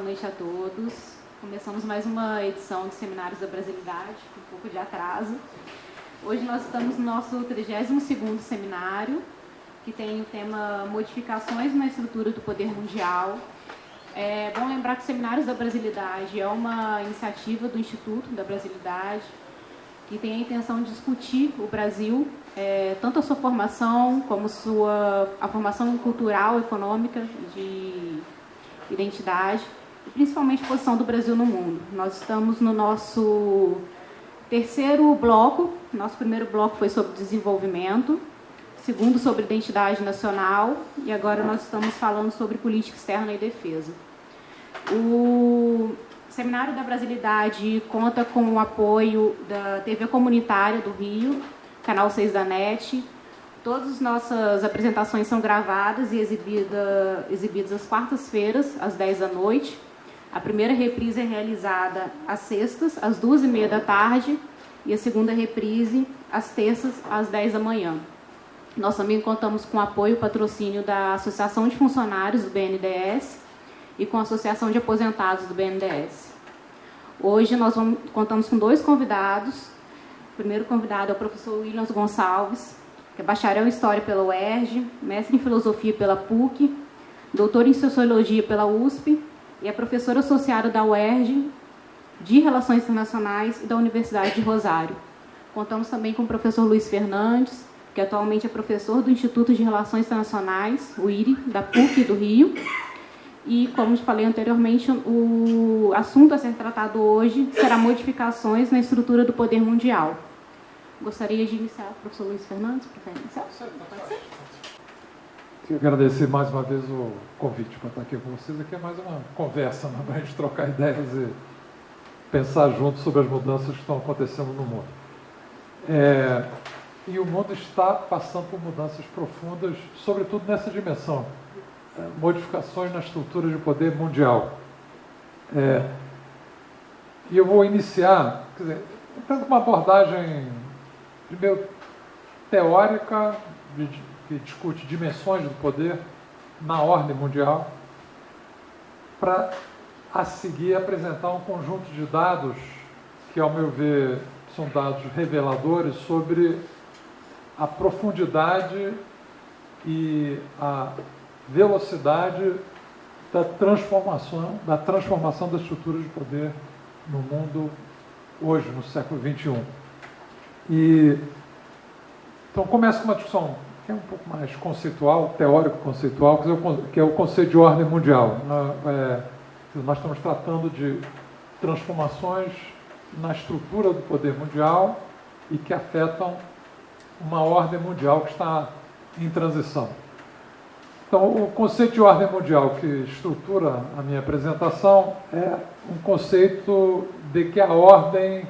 noite a todos. Começamos mais uma edição de Seminários da Brasilidade, com um pouco de atraso. Hoje nós estamos no nosso 32º seminário, que tem o tema Modificações na Estrutura do Poder Mundial. É bom lembrar que o Seminários da Brasilidade é uma iniciativa do Instituto da Brasilidade, que tem a intenção de discutir o Brasil, tanto a sua formação como a formação cultural, econômica, de identidade, e principalmente a posição do Brasil no mundo. Nós estamos no nosso terceiro bloco. Nosso primeiro bloco foi sobre desenvolvimento, segundo sobre identidade nacional, e agora nós estamos falando sobre política externa e defesa. O Seminário da Brasilidade conta com o apoio da TV Comunitária do Rio, Canal 6 da NET. Todas as nossas apresentações são gravadas e exibidas às quartas-feiras, às 10 da noite. A primeira reprise é realizada às sextas, às 2h30 da tarde, e a segunda reprise às terças, às 10 da manhã. Nós também contamos com apoio e patrocínio da Associação de Funcionários do BNDES e com a Associação de Aposentados do BNDES. Hoje nós contamos com 2 convidados. O primeiro convidado é o professor Williams Gonçalves, que é bacharel em História pela UERJ, mestre em Filosofia pela PUC, doutor em Sociologia pela USP e é professor associado da UERJ de Relações Internacionais e da Universidade de Rosário. Contamos também com o professor Luiz Fernandes, que atualmente é professor do Instituto de Relações Internacionais, o IRI, da PUC do Rio. E, como eu falei anteriormente, o assunto a ser tratado hoje será modificações na estrutura do poder mundial. Gostaria de iniciar o professor Luiz Fernandes, para iniciar? Pode ser? Quero agradecer mais uma vez o convite para estar aqui com vocês. Aqui é mais uma conversa, para a gente trocar ideias e pensar juntos sobre as mudanças que estão acontecendo no mundo. E o mundo está passando por mudanças profundas, sobretudo nessa dimensão, modificações na estrutura de poder mundial. E eu vou iniciar, quer dizer, tendo uma abordagem, primeiro, teórica, que discute dimensões do poder na ordem mundial, para, a seguir, apresentar um conjunto de dados que, ao meu ver, são dados reveladores sobre a profundidade e a velocidade da transformação da estrutura de poder no mundo hoje, no século XXI. Então, começa com uma discussão que é um pouco mais conceitual, teórico-conceitual, que é o conceito de ordem mundial. Nós estamos tratando de transformações na estrutura do poder mundial e que afetam uma ordem mundial que está em transição. Então, o conceito de ordem mundial que estrutura a minha apresentação é um conceito de que a ordem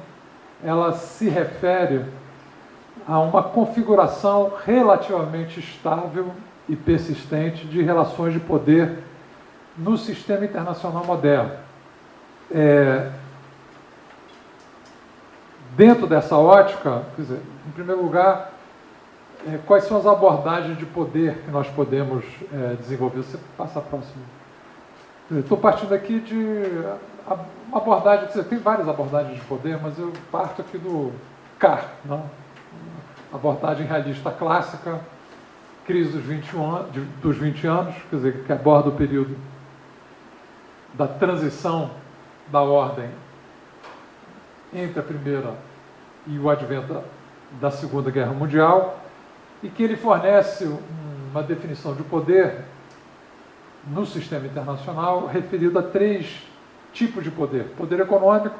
ela se refere a uma configuração relativamente estável e persistente de relações de poder no sistema internacional moderno. Dentro dessa ótica, quer dizer, em primeiro lugar, quais são as abordagens de poder que nós podemos desenvolver? Você passa a próxima. Estou partindo aqui de uma abordagem, quer dizer, tem várias abordagens de poder, mas eu parto aqui do CAR, né? Abordagem realista clássica, crise dos 20 anos, quer dizer, que aborda o período da transição da ordem entre a Primeira e o advento da Segunda Guerra Mundial, e que ele fornece uma definição de poder no sistema internacional referido a 3 tipos de poder. Poder econômico,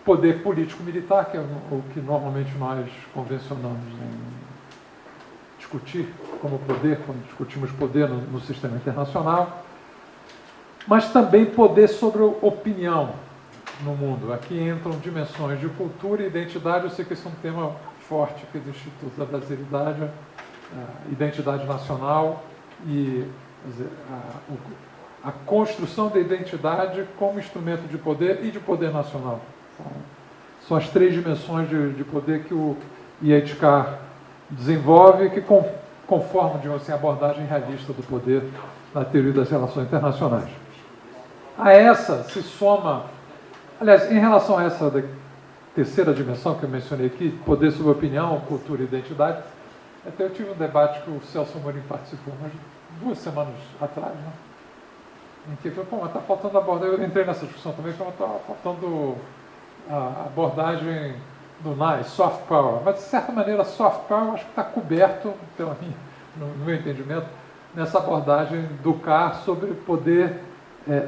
poder político-militar, que é o que normalmente nós convencionamos em discutir como poder, quando discutimos poder no sistema internacional, mas também poder sobre opinião no mundo. Aqui entram dimensões de cultura e identidade. Eu sei que esse é um tema forte aqui do Instituto da Brasilidade, identidade nacional e, quer dizer, a construção da identidade como instrumento de poder e de poder nacional. São as 3 dimensões de poder que o Ietkar desenvolve e que conformam, digamos assim, a abordagem realista do poder na teoria das relações internacionais. A essa se soma, aliás, em relação a essa da terceira dimensão que eu mencionei aqui, poder sobre opinião, cultura e identidade, até eu tive um debate que o Celso Amorim participou, mas 2 semanas atrás, né? Em que foi, mas está faltando abordagem, eu entrei nessa discussão também, mas está faltando a abordagem do NAI, soft power, mas de certa maneira soft power acho que está coberto, no meu entendimento, nessa abordagem do Carr sobre poder,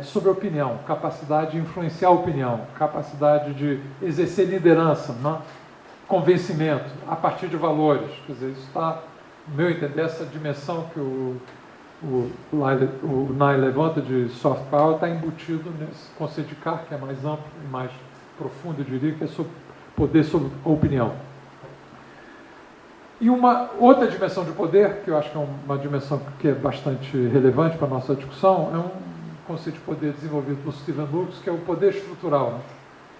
sobre opinião, capacidade de influenciar a opinião, capacidade de exercer liderança, né? Convencimento, a partir de valores. Quer dizer, isso está, no meu entender, essa dimensão que o Nye levanta de soft power está embutido nesse conceito de Carr, que é mais amplo e mais profundo, eu diria, que é sobre poder sobre a opinião. E uma outra dimensão de poder, que eu acho que é uma dimensão que é bastante relevante para a nossa discussão, é um conceito de poder desenvolvido por Stephen Lukes, que é o poder estrutural, né?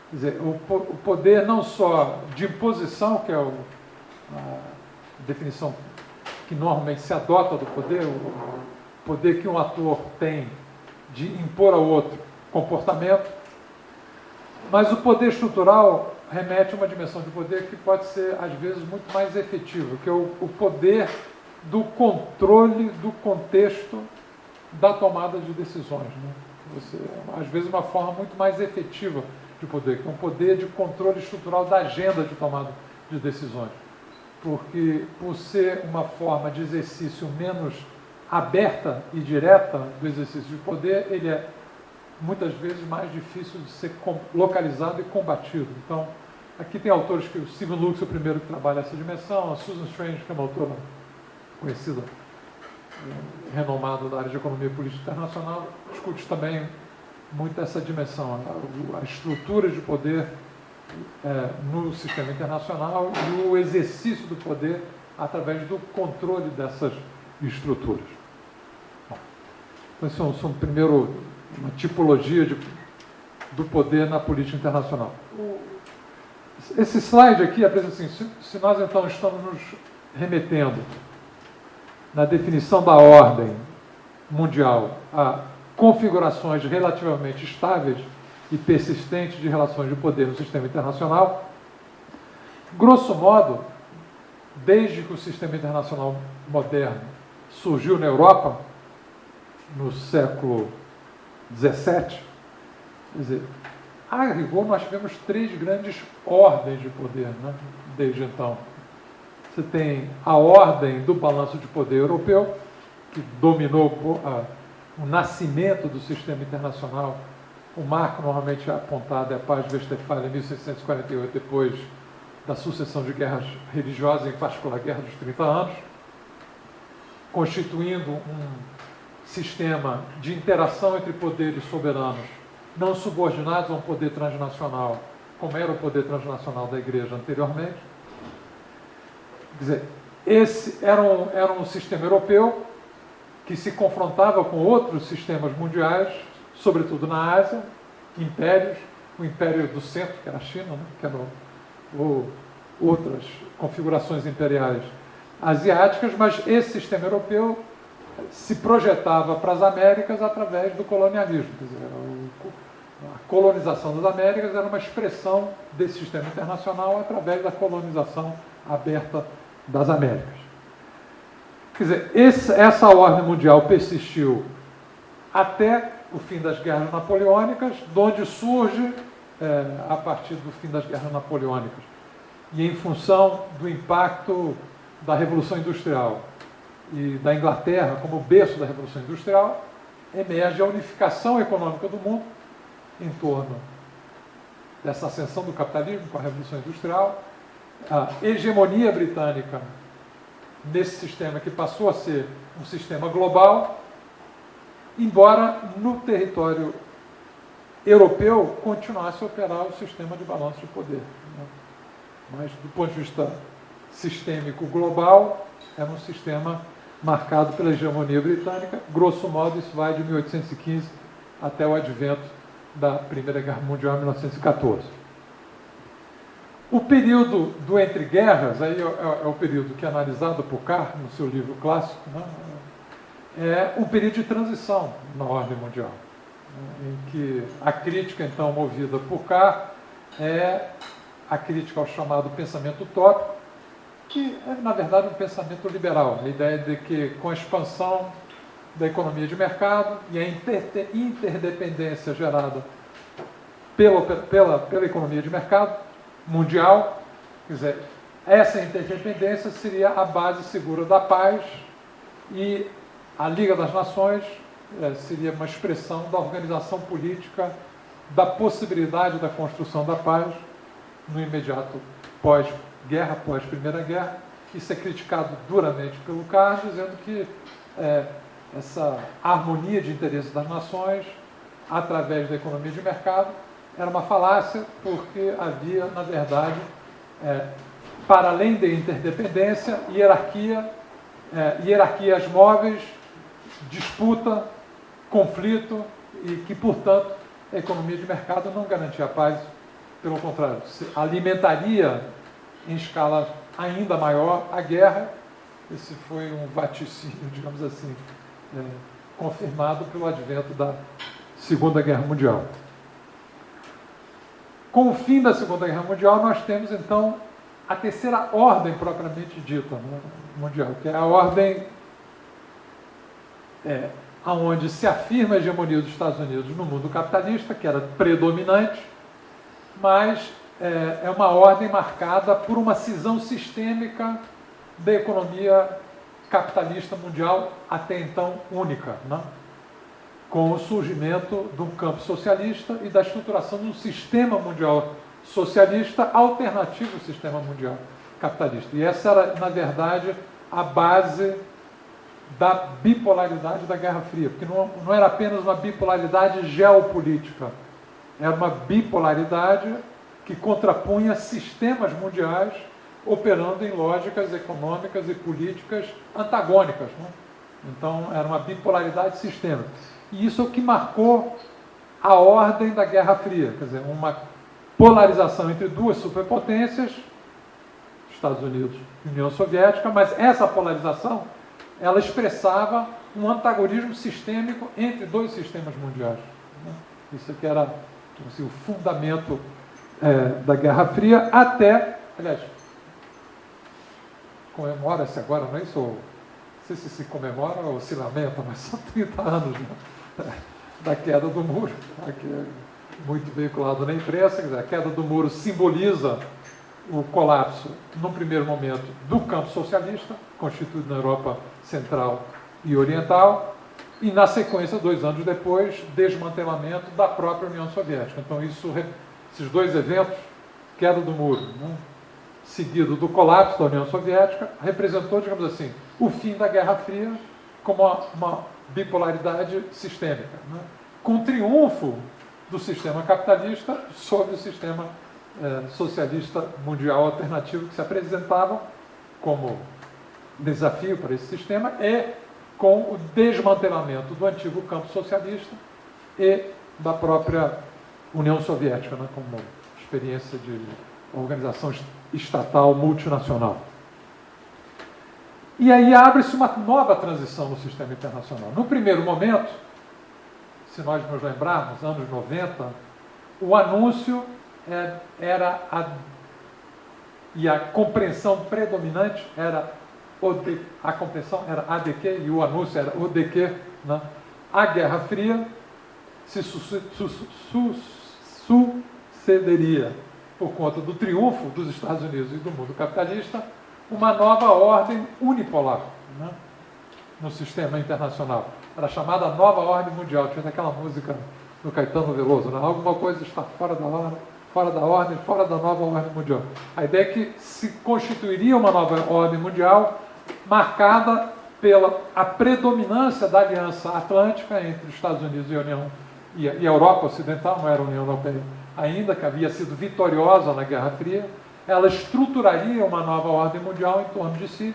Quer dizer, o poder não só de imposição, que é a definição que normalmente se adota do poder, o poder que um ator tem de impor ao outro comportamento, mas o poder estrutural remete a uma dimensão de poder que pode ser, às vezes, muito mais efetiva, que é o poder do controle do contexto da tomada de decisões, né? Às vezes, uma forma muito mais efetiva de poder, que é um poder de controle estrutural da agenda de tomada de decisões. Porque, por ser uma forma de exercício menos aberta e direta do exercício de poder, ele é muitas vezes mais difícil de ser localizado e combatido. Então, aqui tem autores que o Stephen Lukes é o primeiro que trabalha essa dimensão, a Susan Strange, que é uma autora conhecida, renomada da área de economia e política internacional, discute também muito essa dimensão, a estrutura de poder no sistema internacional e o exercício do poder através do controle dessas estruturas. Bom, então, isso é primeiro uma tipologia do poder na política internacional. Esse slide aqui apresenta assim, se nós então estamos nos remetendo na definição da ordem mundial a configurações relativamente estáveis e persistentes de relações de poder no sistema internacional, grosso modo, desde que o sistema internacional moderno surgiu na Europa, no século XVII, quer dizer, a rigor nós tivemos 3 grandes ordens de poder, né, desde então. Você tem a ordem do balanço de poder europeu, que dominou o nascimento do sistema internacional. O marco normalmente apontado é a Paz de Westfália, em 1648, depois da sucessão de guerras religiosas, em particular a Guerra dos 30 Anos, constituindo um sistema de interação entre poderes soberanos não subordinados a um poder transnacional, como era o poder transnacional da Igreja anteriormente. Quer dizer, esse era um sistema europeu que se confrontava com outros sistemas mundiais, sobretudo na Ásia, impérios, o Império do Centro, que era a China, né, que eram outras configurações imperiais asiáticas, mas esse sistema europeu se projetava para as Américas através do colonialismo. Quer dizer, a colonização das Américas era uma expressão desse sistema internacional através da colonização aberta das Américas. Quer dizer, essa ordem mundial persistiu até o fim das guerras napoleônicas, de onde surge, a partir do fim das guerras napoleônicas, e em função do impacto da Revolução Industrial e da Inglaterra como berço da Revolução Industrial, emerge a unificação econômica do mundo em torno dessa ascensão do capitalismo com a Revolução Industrial, a hegemonia britânica nesse sistema que passou a ser um sistema global, embora no território europeu continuasse a operar o sistema de balanço de poder, né? Mas do ponto de vista sistêmico global, era um sistema marcado pela hegemonia britânica. Grosso modo, isso vai de 1815 até o advento da Primeira Guerra Mundial, em 1914. O período do entre-guerras, aí é o período que é analisado por Carr, no seu livro clássico, né? É um período de transição na ordem mundial. em que a crítica, então, movida por Carr, é a crítica ao chamado pensamento utópico, que é, na verdade, um pensamento liberal. A ideia de que, com a expansão da economia de mercado e a interdependência gerada pela economia de mercado mundial, quer dizer, essa interdependência seria a base segura da paz, e a Liga das Nações seria uma expressão da organização política, da possibilidade da construção da paz no imediato pós-guerra, pós-Primeira Guerra. Isso é criticado duramente pelo Carr, dizendo que essa harmonia de interesses das nações, através da economia de mercado, era uma falácia, porque havia, na verdade, para além da interdependência, hierarquias móveis, disputa, conflito, e que, portanto, a economia de mercado não garantia a paz, pelo contrário, alimentaria em escala ainda maior a guerra. Esse foi um vaticínio, digamos assim, confirmado pelo advento da Segunda Guerra Mundial. Com o fim da Segunda Guerra Mundial, nós temos, então, a terceira ordem propriamente dita, né, mundial, que é a ordem onde se afirma a hegemonia dos Estados Unidos no mundo capitalista, que era predominante, mas é uma ordem marcada por uma cisão sistêmica da economia capitalista mundial, até então única, né? Com o surgimento de um campo socialista e da estruturação de um sistema mundial socialista alternativo ao sistema mundial capitalista. E essa era, na verdade, a base da bipolaridade da Guerra Fria, porque não era apenas uma bipolaridade geopolítica, era uma bipolaridade que contrapunha sistemas mundiais operando em lógicas econômicas e políticas antagônicas, né? Então, era uma bipolaridade sistêmica. E isso é o que marcou a ordem da Guerra Fria, quer dizer, uma polarização entre duas superpotências, Estados Unidos e União Soviética, mas essa polarização, ela expressava um antagonismo sistêmico entre dois sistemas mundiais, né? Isso que era assim, o fundamento da Guerra Fria, até, aliás, comemora-se agora, não é isso? Não sei se comemora ou se lamenta, mas são 30 anos, né, da queda do muro, que é muito veiculado na imprensa. Quer dizer, a queda do muro simboliza o colapso, num primeiro momento, do campo socialista, constituído na Europa Central e Oriental, e, na sequência, 2 anos depois, desmantelamento da própria União Soviética. Então, esses dois eventos, queda do muro, né, seguido do colapso da União Soviética, representou, digamos assim, o fim da Guerra Fria como uma bipolaridade sistêmica, né, com o triunfo do sistema capitalista sobre o sistema socialista mundial alternativo, que se apresentava como desafio para esse sistema, e com o desmantelamento do antigo campo socialista e da própria União Soviética, né, como experiência de organização estatal multinacional. E aí abre-se uma nova transição no sistema internacional. No primeiro momento, se nós nos lembrarmos, anos 90, o anúncio e a compreensão predominante era a compreensão era ADQ e o anúncio era ODQ, né? A Guerra Fria se sucederia, por conta do triunfo dos Estados Unidos e do mundo capitalista, uma nova ordem unipolar, né, no sistema internacional. Era chamada Nova Ordem Mundial. Tinha aquela música do Caetano Veloso, né? Alguma coisa está fora da ordem, fora da nova ordem mundial. A ideia é que se constituiria uma nova ordem mundial marcada pela a predominância da Aliança Atlântica entre os Estados Unidos e a Europa Ocidental, não era a União Europeia ainda, que havia sido vitoriosa na Guerra Fria. Ela estruturaria uma nova ordem mundial em torno de si,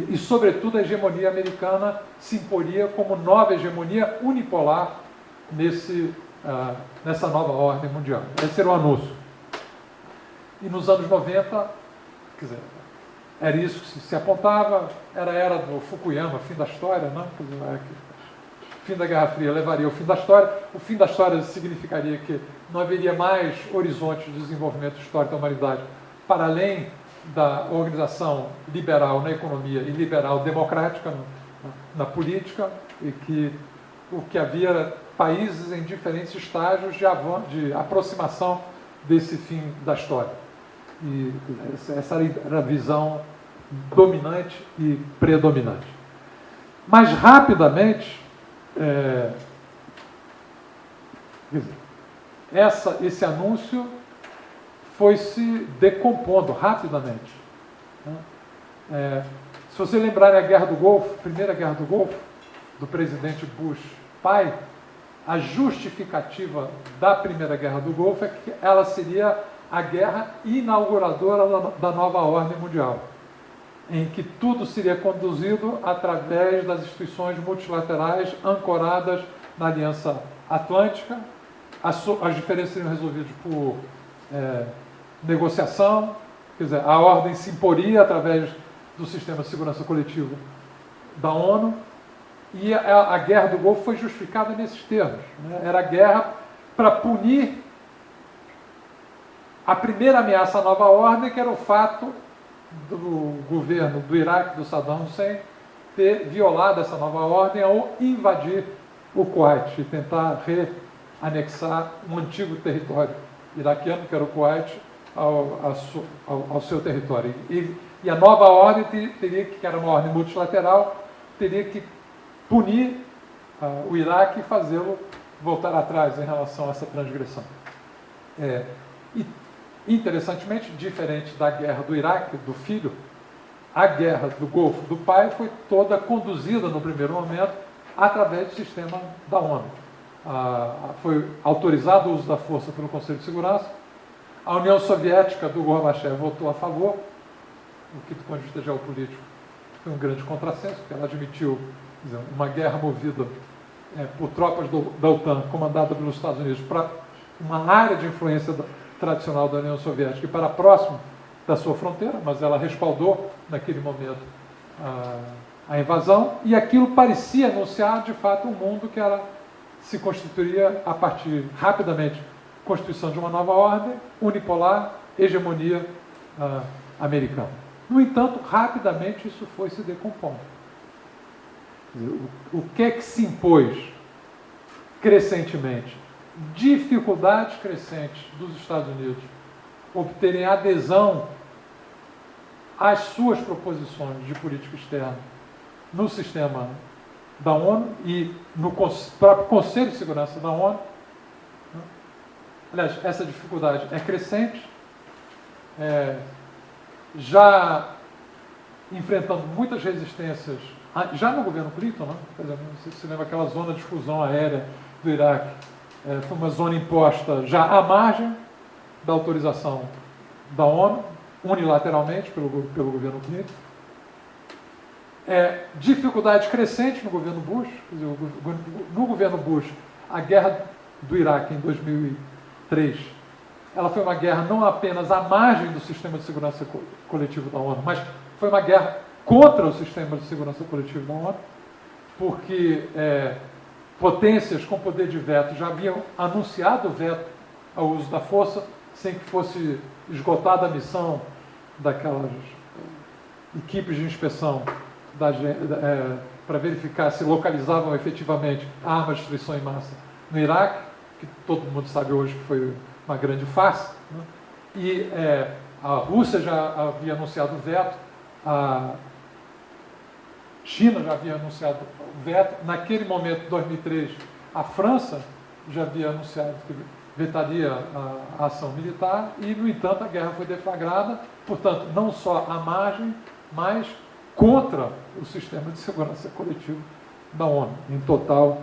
e, sobretudo, a hegemonia americana se imporia como nova hegemonia unipolar nessa nova ordem mundial. Esse era o anúncio. E nos anos 90, quer dizer, era isso que se apontava, era a era do Fukuyama, fim da história, não? fim da Guerra Fria levaria ao fim da história. O fim da história significaria que não haveria mais horizonte de desenvolvimento histórico da humanidade para além da organização liberal na economia e liberal democrática na política, e que o que havia era países em diferentes estágios de aproximação desse fim da história. E essa era a visão dominante e predominante. Mas rapidamente, esse anúncio foi se decompondo rapidamente. Se vocês lembrarem a Guerra do Golfo, primeira Guerra do Golfo, do presidente Bush pai, a justificativa da Primeira Guerra do Golfo é que ela seria a guerra inauguradora da nova ordem mundial, em que tudo seria conduzido através das instituições multilaterais ancoradas na Aliança Atlântica, as diferenças seriam resolvidas por negociação, quer dizer, a ordem se imporia através do sistema de segurança coletivo da ONU, e a Guerra do Golfo foi justificada nesses termos. Era a guerra para punir a primeira ameaça à nova ordem, que era o fato do governo do Iraque, do Saddam Hussein, ter violado essa nova ordem ao invadir o Kuwait e tentar reanexar um antigo território iraquiano, que era o Kuwait, ao seu território. E a nova ordem teria que era uma ordem multilateral, teria que punir o Iraque e fazê-lo voltar atrás em relação a essa transgressão. E, interessantemente, diferente da guerra do Iraque, do filho, a guerra do Golfo do pai foi toda conduzida, no primeiro momento, através do sistema da ONU. Foi autorizado o uso da força pelo Conselho de Segurança. A União Soviética do Gorbachev votou a favor, o que, do ponto de vista geopolítico, foi um grande contrassenso, porque ela admitiu uma guerra movida por tropas da OTAN, comandada pelos Estados Unidos, para uma área de influência tradicional da União Soviética e para próximo da sua fronteira, mas ela respaldou, naquele momento, a invasão, e aquilo parecia anunciar, de fato, um mundo que se constituiria a partir, rapidamente, constituição de uma nova ordem, unipolar, hegemonia americana. No entanto, rapidamente isso foi se decompondo. O que é que se impôs crescentemente? Dificuldades crescentes dos Estados Unidos obterem adesão às suas proposições de política externa no sistema da ONU e no próprio Conselho de Segurança da ONU. Aliás, essa dificuldade é crescente, já enfrentando muitas resistências, já no governo Clinton, né? Por exemplo, não sei se você lembra aquela zona de exclusão aérea do Iraque, foi uma zona imposta já à margem da autorização da ONU, unilateralmente pelo governo Clinton. Dificuldades crescentes no governo Bush, quer dizer, no governo Bush, a guerra do Iraque em 2003, ela foi uma guerra não apenas à margem do sistema de segurança coletivo da ONU, mas foi uma guerra contra o sistema de segurança coletivo da ONU, porque potências com poder de veto já haviam anunciado o veto ao uso da força, sem que fosse esgotada a missão daquelas equipes de inspeção para verificar se localizavam efetivamente armas de destruição em massa no Iraque, que todo mundo sabe hoje que foi uma grande farsa, né? E a Rússia já havia anunciado o veto, a China já havia anunciado o veto, naquele momento, em 2003, a França já havia anunciado que vetaria a ação militar e, no entanto, a guerra foi deflagrada, portanto, não só à margem, mas contra o sistema de segurança coletivo da ONU, em total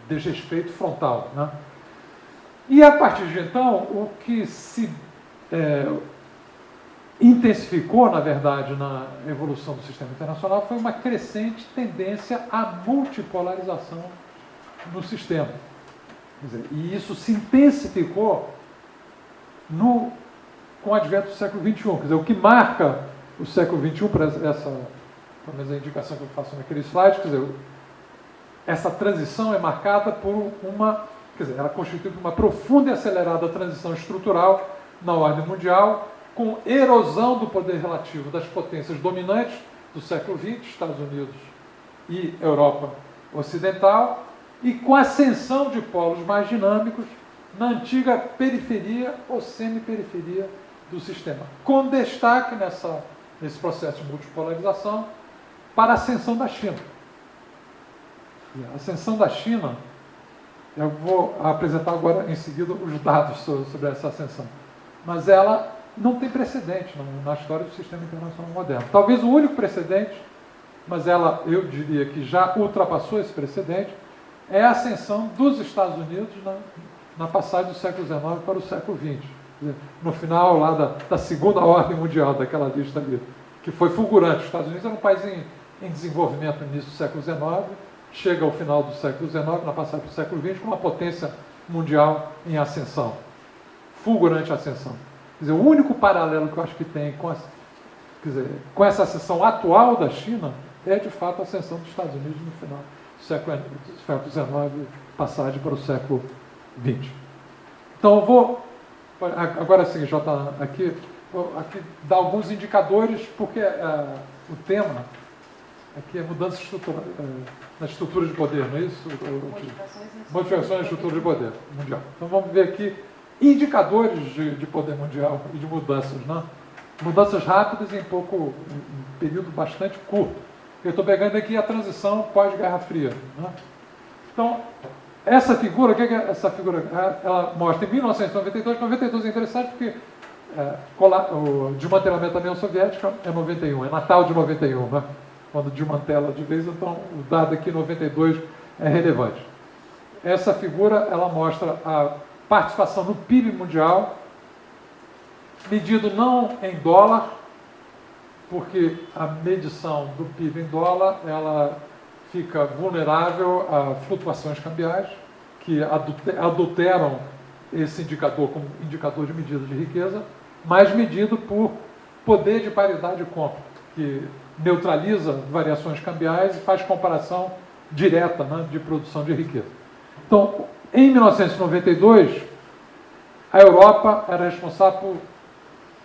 desrespeito frontal, né? E, a partir de então, o que se intensificou, na verdade, na evolução do sistema internacional foi uma crescente tendência à multipolarização no sistema. Quer dizer, e isso se intensificou com o advento do século XXI. Quer dizer, o que marca o século XXI para pelo menos a indicação que eu faço naquele slide, quer dizer, essa transição é marcada por ela constitui uma profunda e acelerada transição estrutural na ordem mundial, com erosão do poder relativo das potências dominantes do século XX, Estados Unidos e Europa Ocidental, e com ascensão de polos mais dinâmicos na antiga periferia ou semiperiferia do sistema, com destaque nesse processo de multipolarização para a ascensão da China. A ascensão da China, eu vou apresentar agora em seguida os dados sobre essa ascensão, mas ela não tem precedente na história do sistema internacional moderno. Talvez o único precedente, mas ela, eu diria que já ultrapassou esse precedente, é a ascensão dos Estados Unidos na passagem do século XIX para o século XX. No final lá da segunda ordem mundial, daquela lista ali, que foi fulgurante. Os Estados Unidos era um país em desenvolvimento no início do século XIX, chega ao final do século XIX, na passagem para o século XX, com uma potência mundial em ascensão. Fulgurante ascensão. Quer dizer, o único paralelo que eu acho que tem com essa ascensão atual da China é, de fato, a ascensão dos Estados Unidos no final do século XIX, passagem para o século XX. Então, eu vou, agora sim, já está aqui, vou aqui dar alguns indicadores, porque o tema aqui é mudança na estrutura de poder, não é isso? Modificações na estrutura de poder mundial. Então, vamos ver aqui indicadores de poder mundial e de mudanças, né? Mudanças rápidas em um período bastante curto. Eu estou pegando aqui a transição pós-Guerra Fria, né? Então, essa figura, o que é essa figura? Ela mostra em 1992. 92 é interessante porque o desmantelamento da União Soviética é 91, é Natal de 91, né? Quando desmantela de vez, então o dado aqui 92 é relevante. Essa figura, ela mostra a participação no PIB mundial, medido não em dólar, porque a medição do PIB em dólar, ela fica vulnerável a flutuações cambiais, que adulteram esse indicador como indicador de medida de riqueza, mas medido por poder de paridade de compra, que neutraliza variações cambiais e faz comparação direta, né, de produção de riqueza. Então, em 1992, a Europa era responsável por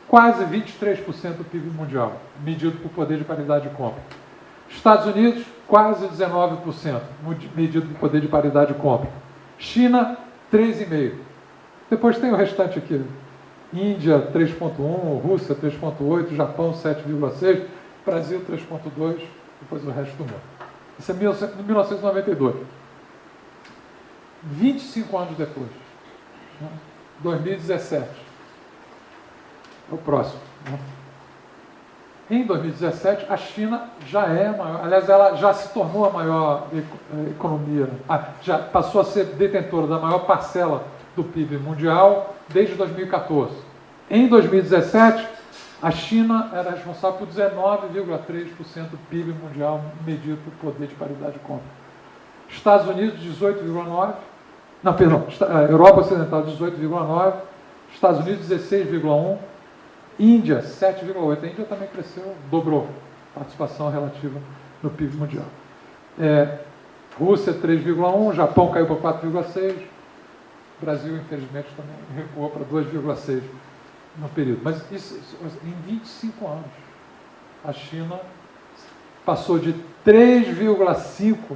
quase 23% do PIB mundial, medido por poder de paridade de compra. Estados Unidos, quase 19%, medido por poder de paridade de compra. China, 3,5%. Depois tem o restante aqui. Índia, 3,1%, Rússia, 3,8%, Japão, 7,6%, Brasil, 3,2%, depois o resto do mundo. Isso é 1992. 25 anos depois, 2017. É o próximo. Em 2017, a China já é a maior, aliás, ela já se tornou a maior economia, já passou a ser detentora da maior parcela do PIB mundial desde 2014. Em 2017, a China era responsável por 19,3% do PIB mundial medido por poder de paridade de compra. Estados Unidos, 18,9%. Não, perdão, Europa Ocidental, 18,9%. Estados Unidos, 16,1%. Índia, 7,8%. A Índia também cresceu, dobrou a participação relativa no PIB mundial. Rússia, 3,1%. Japão caiu para 4,6%. Brasil, infelizmente, também recuou para 2,6% no período. Mas isso, em 25 anos, a China passou de 3,5%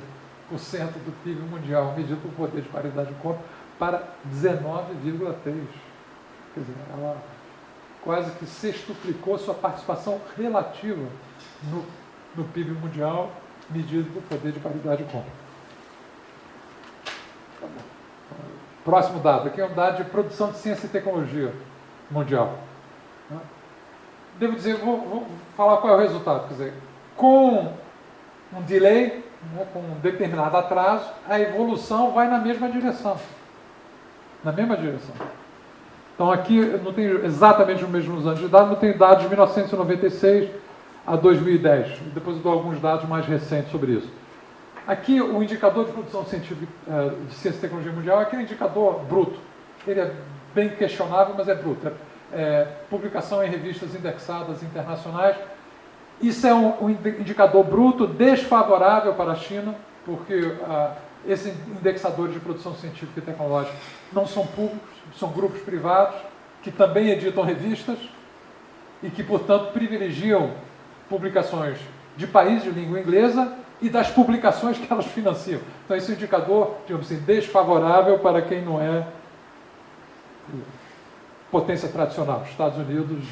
do PIB mundial, medido por poder de paridade de compra, para 19,3%. Quer dizer, ela quase que sextuplicou sua participação relativa no PIB mundial, medido por poder de paridade de compra. Próximo dado, aqui é um dado de produção de ciência e tecnologia mundial. Devo dizer, vou falar qual é o resultado. Quer dizer, com um delay, com um determinado atraso, a evolução vai na mesma direção. Na mesma direção. Então aqui não tem exatamente os mesmos anos de dados, não tem dados de 1996 a 2010. Depois eu dou alguns dados mais recentes sobre isso. Aqui o indicador de produção científica de ciência e tecnologia mundial é aquele indicador bruto. Ele é bem questionável, mas é bruto. Publicação em revistas indexadas internacionais. Isso é um indicador bruto desfavorável para a China, porque esses indexadores de produção científica e tecnológica não são públicos, são grupos privados que também editam revistas e que, portanto, privilegiam publicações de países de língua inglesa e das publicações que elas financiam. Então, esse é um indicador, digamos assim, desfavorável para quem não é potência tradicional, Estados Unidos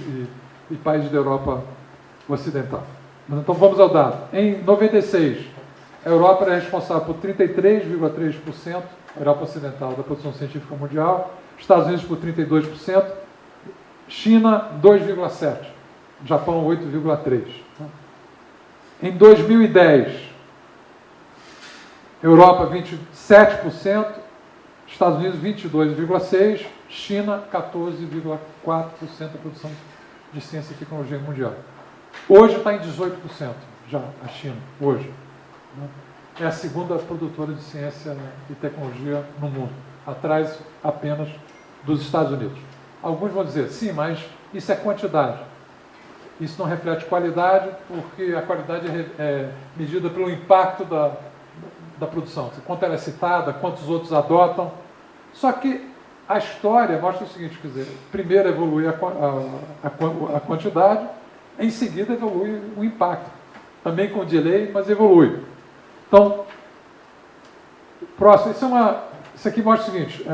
e países da Europa Ocidental. Mas, então, vamos ao dado. Em 96, a Europa era responsável por 33,3%, a Europa Ocidental, da produção científica mundial, Estados Unidos por 32%, China 2,7%, Japão 8,3%. Em 2010, Europa 27%, Estados Unidos 22,6%, China 14,4% da produção de ciência e tecnologia mundial. Hoje está em 18% já a China, hoje. É a segunda produtora de ciência e tecnologia no mundo, atrás apenas dos Estados Unidos. Alguns vão dizer, sim, mas isso é quantidade. Isso não reflete qualidade, porque a qualidade é medida pelo impacto da produção. Quanto ela é citada, quantos outros adotam. Só que a história mostra o seguinte, quer dizer, primeiro evolui a quantidade, em seguida evolui o impacto. Também com delay, mas evolui. Então, próximo, isso aqui mostra o seguinte,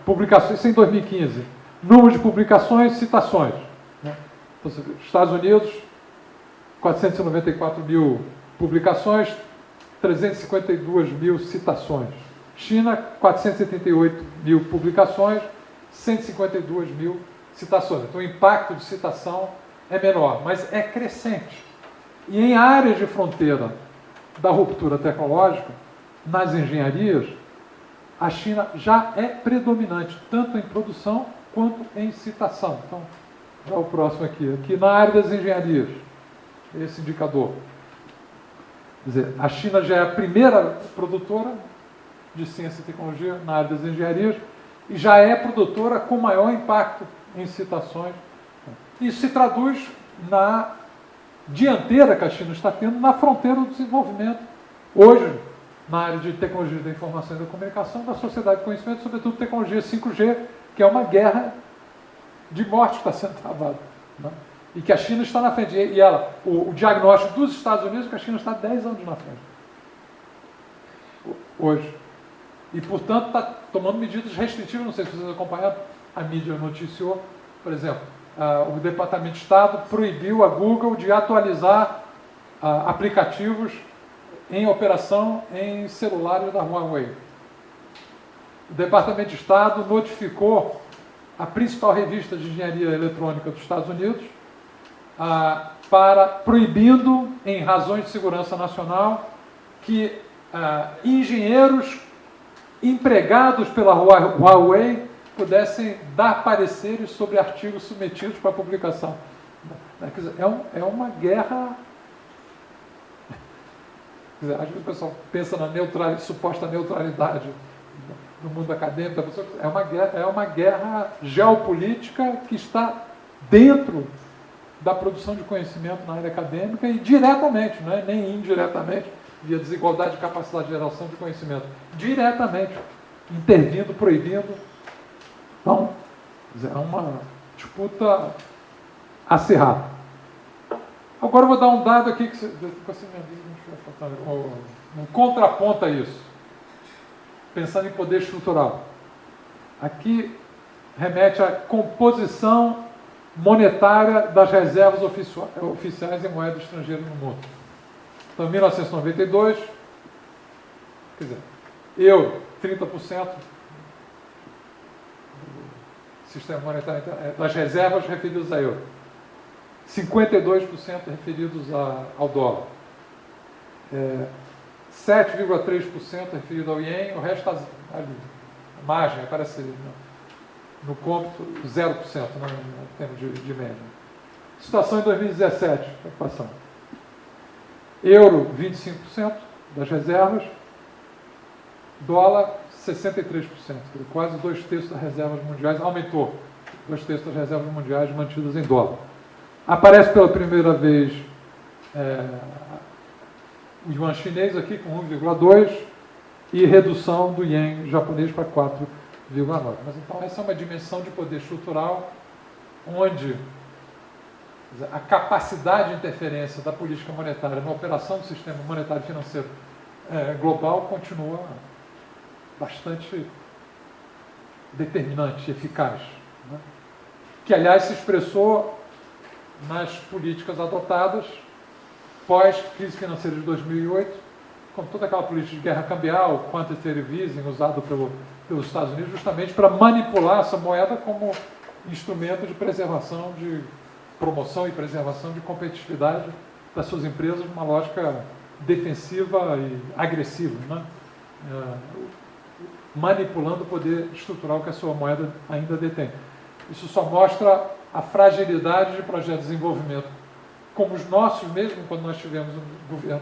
publicações, isso é em 2015, número de publicações, citações. Né? Então, Estados Unidos, 494 mil publicações, 352 mil citações. China, 478 mil publicações, 152 mil citações. Então, o impacto de citação é menor, mas é crescente. E em áreas de fronteira da ruptura tecnológica, nas engenharias, a China já é predominante, tanto em produção quanto em citação. Então, já o próximo aqui. Aqui na área das engenharias, esse indicador. Quer dizer, a China já é a primeira produtora de ciência e tecnologia na área das engenharias e já é produtora com maior impacto em citações. Isso se traduz na dianteira que a China está tendo na fronteira do desenvolvimento. Hoje, na área de tecnologia da informação e da comunicação, da sociedade de conhecimento, sobretudo tecnologia 5G, que é uma guerra de morte que está sendo travada. Né? E que a China está na frente. E o diagnóstico dos Estados Unidos é que a China está 10 anos na frente. Hoje. E, portanto, está tomando medidas restritivas. Não sei se vocês acompanharam, a mídia noticiou, por exemplo, o Departamento de Estado proibiu a Google de atualizar aplicativos em operação em celulares da Huawei. O Departamento de Estado notificou a principal revista de engenharia eletrônica dos Estados Unidos proibindo, em razões de segurança nacional, que engenheiros empregados pela Huawei pudessem dar pareceres sobre artigos submetidos para publicação. Quer dizer, é uma guerra. Quer dizer, às vezes o pessoal pensa na suposta neutralidade no mundo acadêmico. É uma guerra geopolítica que está dentro da produção de conhecimento na área acadêmica e diretamente, não é nem indiretamente, via desigualdade de capacidade de geração de conhecimento. Diretamente, intervindo, proibindo. Então, é uma disputa acirrada. Agora eu vou dar um dado aqui que você um contraponto a isso. Pensando em poder estrutural. Aqui remete à composição monetária das reservas oficiais em moeda estrangeira no mundo. Então, em 1992, quer dizer, euro, 30%, sistema monetário das reservas referidas a euro, 52% referidos ao dólar, 7,3% referido ao ien, o resto está ali, a margem aparece no cômputo 0%, no termo de média. Situação em 2017, preocupação. Euro, 25% das reservas, dólar, 63%, quase 2/3 das reservas mundiais, aumentou 2/3 das reservas mundiais mantidas em dólar. Aparece pela primeira vez o yuan chinês aqui com 1,2 e redução do ien japonês para 4,9. Mas então essa é uma dimensão de poder estrutural onde a capacidade de interferência da política monetária na operação do sistema monetário e financeiro global continua bastante determinante, eficaz, né? Que, aliás, se expressou nas políticas adotadas pós-crise financeira de 2008, com toda aquela política de guerra cambial, quantitative easing, usado pelos Estados Unidos, justamente para manipular essa moeda como instrumento de preservação, de promoção e preservação de competitividade das suas empresas, numa lógica defensiva e agressiva, né? Manipulando o poder estrutural que a sua moeda ainda detém. Isso só mostra a fragilidade de projetos de desenvolvimento, como os nossos, mesmo quando nós tivemos um governo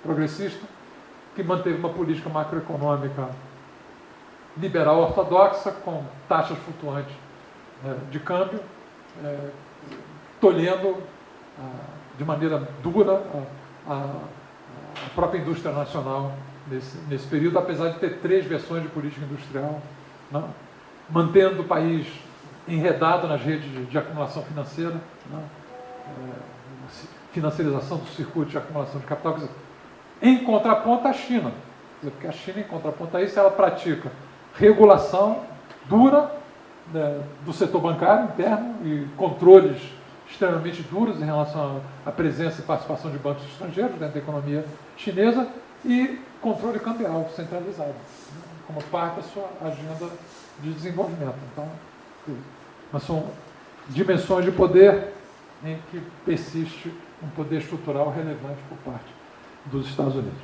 progressista, que manteve uma política macroeconômica liberal ortodoxa, com taxas flutuantes de câmbio, tolhendo de maneira dura a própria indústria nacional nesse período, apesar de ter 3 versões de política industrial, né? Mantendo o país enredado nas redes de acumulação financeira, né? Financiarização do circuito de acumulação de capital, quer dizer, em contraponto à China, porque a China, em contraponto a isso, ela pratica regulação dura, né, do setor bancário interno e controles extremamente duros em relação à presença e participação de bancos estrangeiros dentro da economia chinesa e controle cambial centralizado, né, como parte da sua agenda de desenvolvimento. Então, mas são dimensões de poder em que persiste um poder estrutural relevante por parte dos Estados Unidos.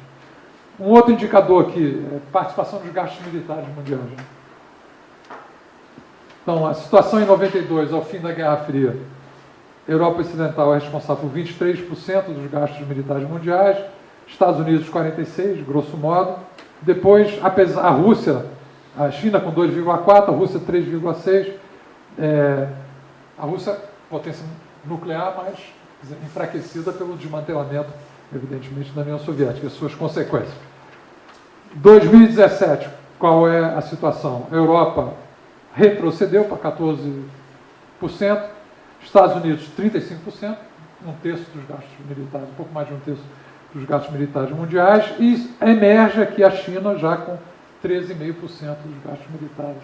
Um outro indicador aqui é participação dos gastos militares mundiais. Né? Então, a situação em 92, ao fim da Guerra Fria, a Europa Ocidental é responsável por 23% dos gastos militares mundiais, Estados Unidos 46%, grosso modo. Depois, a Rússia, a China com 2,4%, a Rússia 3,6%. A Rússia, potência nuclear, mas enfraquecida pelo desmantelamento, evidentemente, da União Soviética e suas consequências. 2017, qual é a situação? A Europa retrocedeu para 14%, Estados Unidos 35%, um terço dos gastos militares, um pouco mais de um terço dos gastos militares mundiais, e emerge aqui a China já com 13,5% dos gastos militares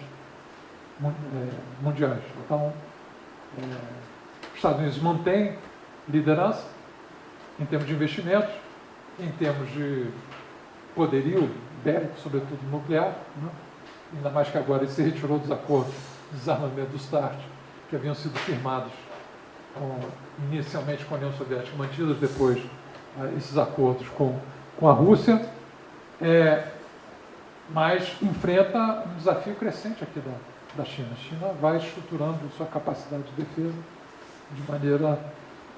mundiais. Então, os Estados Unidos mantém liderança em termos de investimentos, em termos de poderio bélico, sobretudo nuclear, né? Ainda mais que agora ele se retirou dos acordos de desarmamento do START, que haviam sido firmados inicialmente com a União Soviética, mantidos depois esses acordos com a Rússia, mas enfrenta um desafio crescente aqui da China. A China vai estruturando sua capacidade de defesa de maneira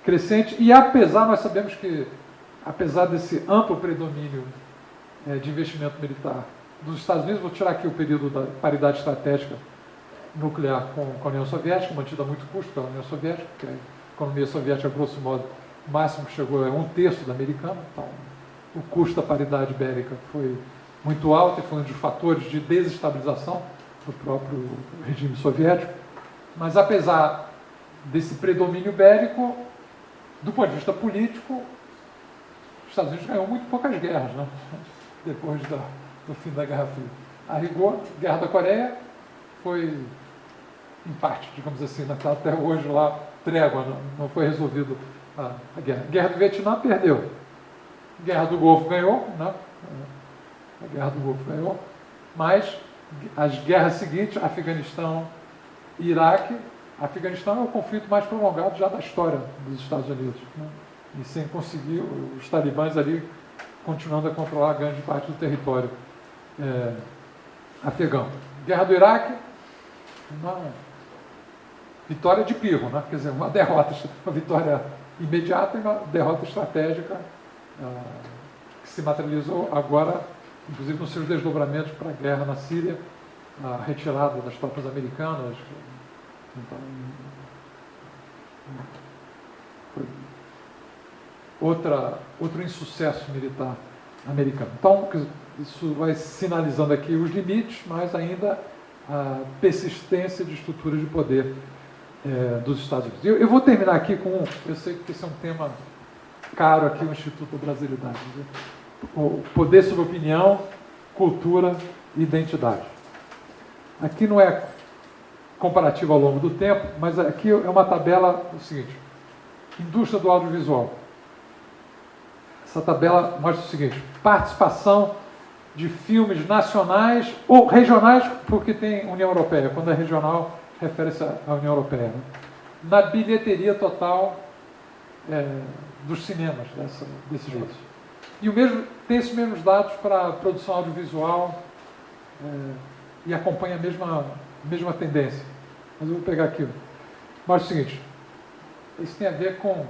crescente e nós sabemos que, apesar desse amplo predomínio de investimento militar dos Estados Unidos, vou tirar aqui o período da paridade estratégica nuclear com a União Soviética, mantida a muito custo pela União Soviética, porque a economia soviética, grosso modo, o máximo que chegou é 1/3 da americana, então o custo da paridade bélica foi muito alto e foi um dos fatores de desestabilização do próprio regime soviético. Mas, apesar desse predomínio bélico, do ponto de vista político, os Estados Unidos ganhou muito poucas guerras, né? Depois do fim da Guerra Fria. A rigor, a Guerra da Coreia foi, em parte, digamos assim, está até hoje lá, trégua, não foi resolvido a guerra. A Guerra do Vietnã perdeu. A Guerra do Golfo ganhou, né? A Guerra do Golfo ganhou, mas as guerras seguintes, Afeganistão e Iraque, Afeganistão é o conflito mais prolongado já da história dos Estados Unidos, né? E sem conseguir os talibãs ali continuando a controlar grande parte do território afegão. Guerra do Iraque, uma vitória de pirro, né? Quer dizer, uma derrota, uma vitória imediata e uma derrota estratégica que se materializou agora, inclusive nos seus desdobramentos para a guerra na Síria, a retirada das tropas americanas. Então, outro insucesso militar americano. Então, isso vai sinalizando aqui os limites, mas ainda a persistência de estruturas de poder dos Estados Unidos. Eu vou terminar aqui com, eu sei que esse é um tema caro aqui, o Instituto Brasilidade. O poder sobre opinião, cultura e identidade. Aqui não é comparativo ao longo do tempo, mas aqui é uma tabela, o seguinte, indústria do audiovisual. Essa tabela mostra o seguinte, participação de filmes nacionais ou regionais, porque tem União Europeia, quando é regional, refere-se à União Europeia, né? Na bilheteria total dos cinemas desses jogos. E tem esses mesmos dados para a produção audiovisual e acompanha a mesma tendência. Mas eu vou pegar aqui. Mostra o seguinte, isso tem a ver com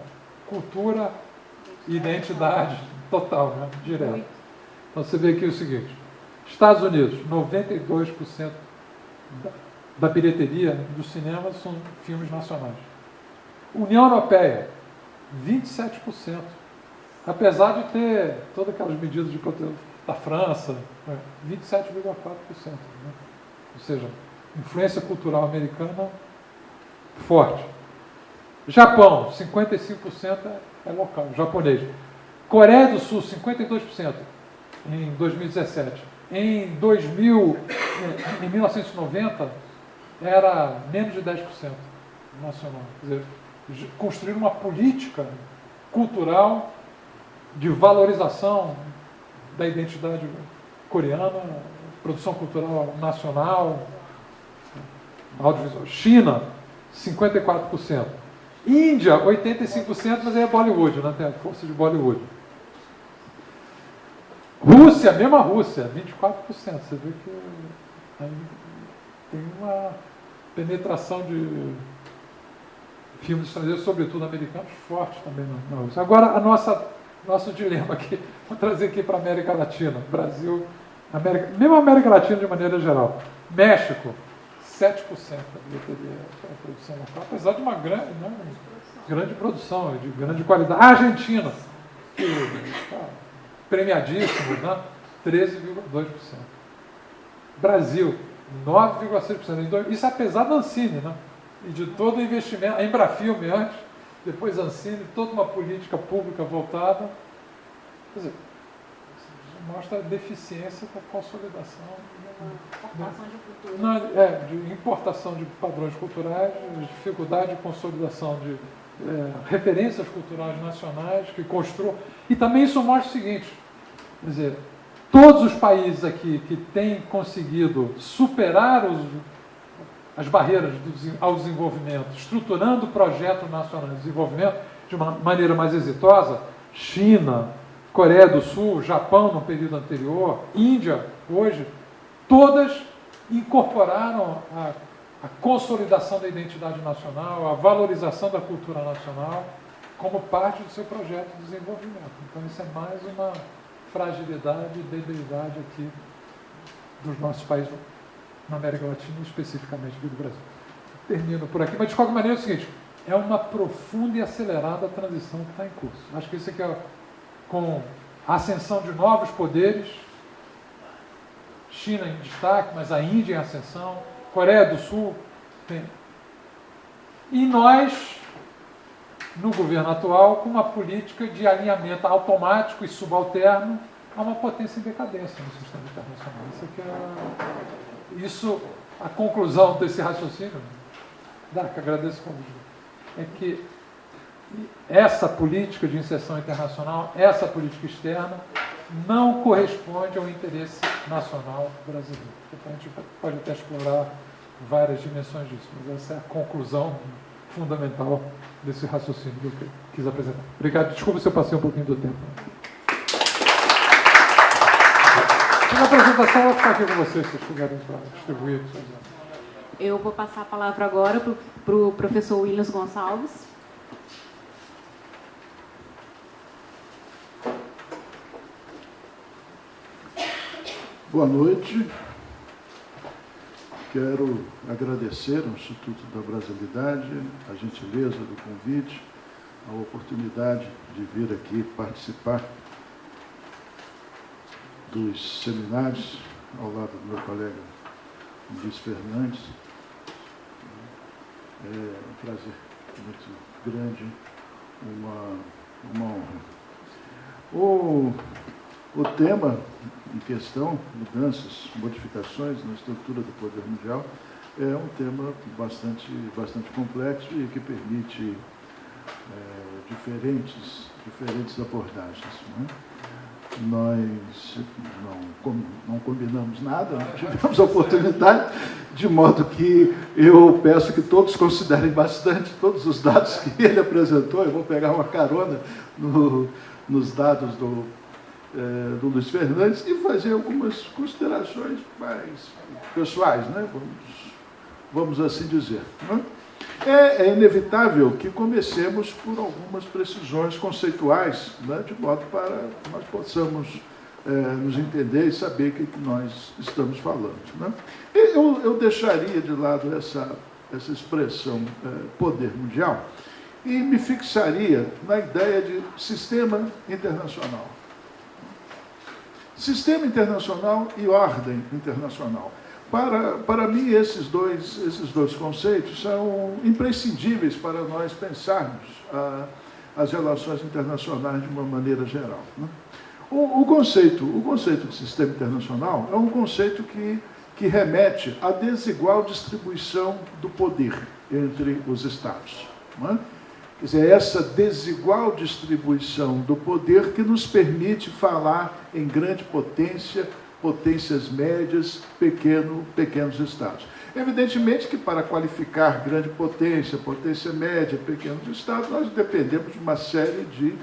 cultura e identidade total, né? Direto. Então você vê aqui o seguinte, Estados Unidos, 92% da bilheteria dos cinemas são filmes nacionais. União Europeia, 27%. Apesar de ter todas aquelas medidas de conteúdo da França, 27,4%. Né? Ou seja, influência cultural americana forte. Japão, 55% é local, japonês. Coreia do Sul, 52% em 2017. Em 1990, era menos de 10% nacional. Quer dizer, construir uma política cultural de valorização da identidade coreana, produção cultural nacional, audiovisual. China, 54%. Índia, 85%, mas aí é Bollywood, né? Tem a força de Bollywood. Rússia, mesma Rússia, 24%. Você vê que aí tem uma penetração de filmes estrangeiros, sobretudo americanos, forte também na Rússia. Agora, nosso dilema aqui, vou trazer aqui para a América Latina, Brasil, mesmo a América Latina de maneira geral. México, 7% da bilheteria para a produção local, apesar de uma grande produção, de grande qualidade. A Argentina, que está premiadíssimo, né? 13,2%. Brasil, 9,6%. Isso apesar da Ancine, né? E de todo o investimento, a Embrafilme antes, depois a Ancine, toda uma política pública voltada. Quer dizer, isso mostra a deficiência da consolidação. De importação de padrões culturais, dificuldade de consolidação de referências culturais nacionais que construam. E também isso mostra o seguinte, quer dizer, todos os países aqui que têm conseguido superar as barreiras ao desenvolvimento, estruturando projetos nacionais de desenvolvimento de uma maneira mais exitosa, China, Coreia do Sul, Japão no período anterior, Índia hoje, todas incorporaram a consolidação da identidade nacional, a valorização da cultura nacional como parte do seu projeto de desenvolvimento. Então isso é mais uma fragilidade e debilidade aqui dos nossos países na América Latina, especificamente aqui do Brasil. Termino por aqui, mas de qualquer maneira é o seguinte, é uma profunda e acelerada transição que está em curso. Acho que isso aqui é com a ascensão de novos poderes, China em destaque, mas a Índia em ascensão, Coreia do Sul tem. E nós, no governo atual, com uma política de alinhamento automático e subalterno a uma potência em decadência no sistema internacional. A conclusão desse raciocínio, que agradeço o convite, é que essa política de inserção internacional, essa política externa, não corresponde ao interesse nacional brasileiro. A gente pode até explorar várias dimensões disso, mas essa é a conclusão fundamental desse raciocínio que eu quis apresentar. Obrigado. Desculpa se eu passei um pouquinho do tempo. A apresentação vai ficar aqui com vocês, se vocês quiserem para distribuir. Eu vou passar a palavra agora para o professor Williams Gonçalves. Boa noite. Quero agradecer ao Instituto da Brasilidade a gentileza do convite a oportunidade de vir aqui participar dos seminários ao lado do meu colega Luiz Fernandes. É um prazer muito grande, uma honra. O tema em questão, mudanças, modificações na estrutura do poder mundial, é um tema bastante complexo e que permite diferentes abordagens, né? Nós não combinamos nada, não tivemos a oportunidade, de modo que eu peço que todos considerem bastante todos os dados que ele apresentou. Eu vou pegar uma carona nos dados do Luiz Fernandes e fazer algumas considerações mais pessoais, né? Vamos assim dizer, né? É inevitável que comecemos por algumas precisões conceituais, né, de modo para que nós possamos nos entender e saber o que nós estamos falando, né? Eu deixaria de lado essa expressão poder mundial e me fixaria na ideia de sistema internacional. Sistema internacional e ordem internacional. Para mim, esses dois conceitos são imprescindíveis para nós pensarmos as relações internacionais de uma maneira geral, né? O conceito de sistema internacional é um conceito que remete à desigual distribuição do poder entre os Estados, né? Quer dizer, essa desigual distribuição do poder que nos permite falar em grande potência, potências médias, pequenos estados. Evidentemente que para qualificar grande potência, potência média, pequenos estados, nós dependemos de uma série de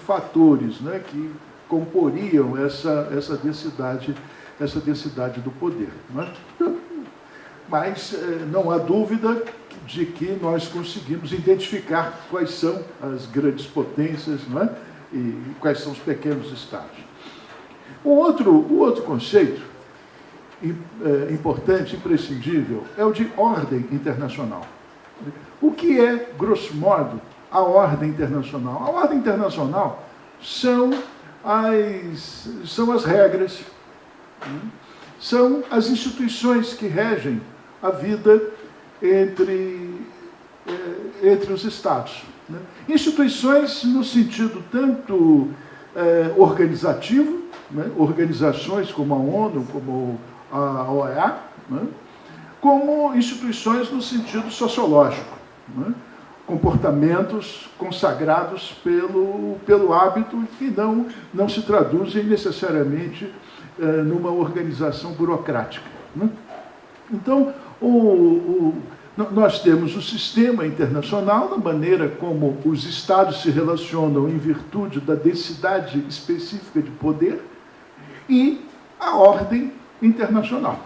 fatores, né, que comporiam essa densidade do poder, né? Mas não há dúvida de que nós conseguimos identificar quais são as grandes potências, né, e quais são os pequenos estados. O outro conceito importante, imprescindível, é o de ordem internacional. O que é, grosso modo, a ordem internacional? A ordem internacional são as regras, são as instituições que regem a vida entre os Estados, né? Instituições no sentido tanto organizativo, né? Organizações como a ONU, como a OEA, né? Como instituições no sentido sociológico, né? Comportamentos consagrados pelo hábito e não se traduzem necessariamente numa organização burocrática, né? Então, nós temos o sistema internacional, na maneira como os Estados se relacionam em virtude da densidade específica de poder, e a ordem internacional.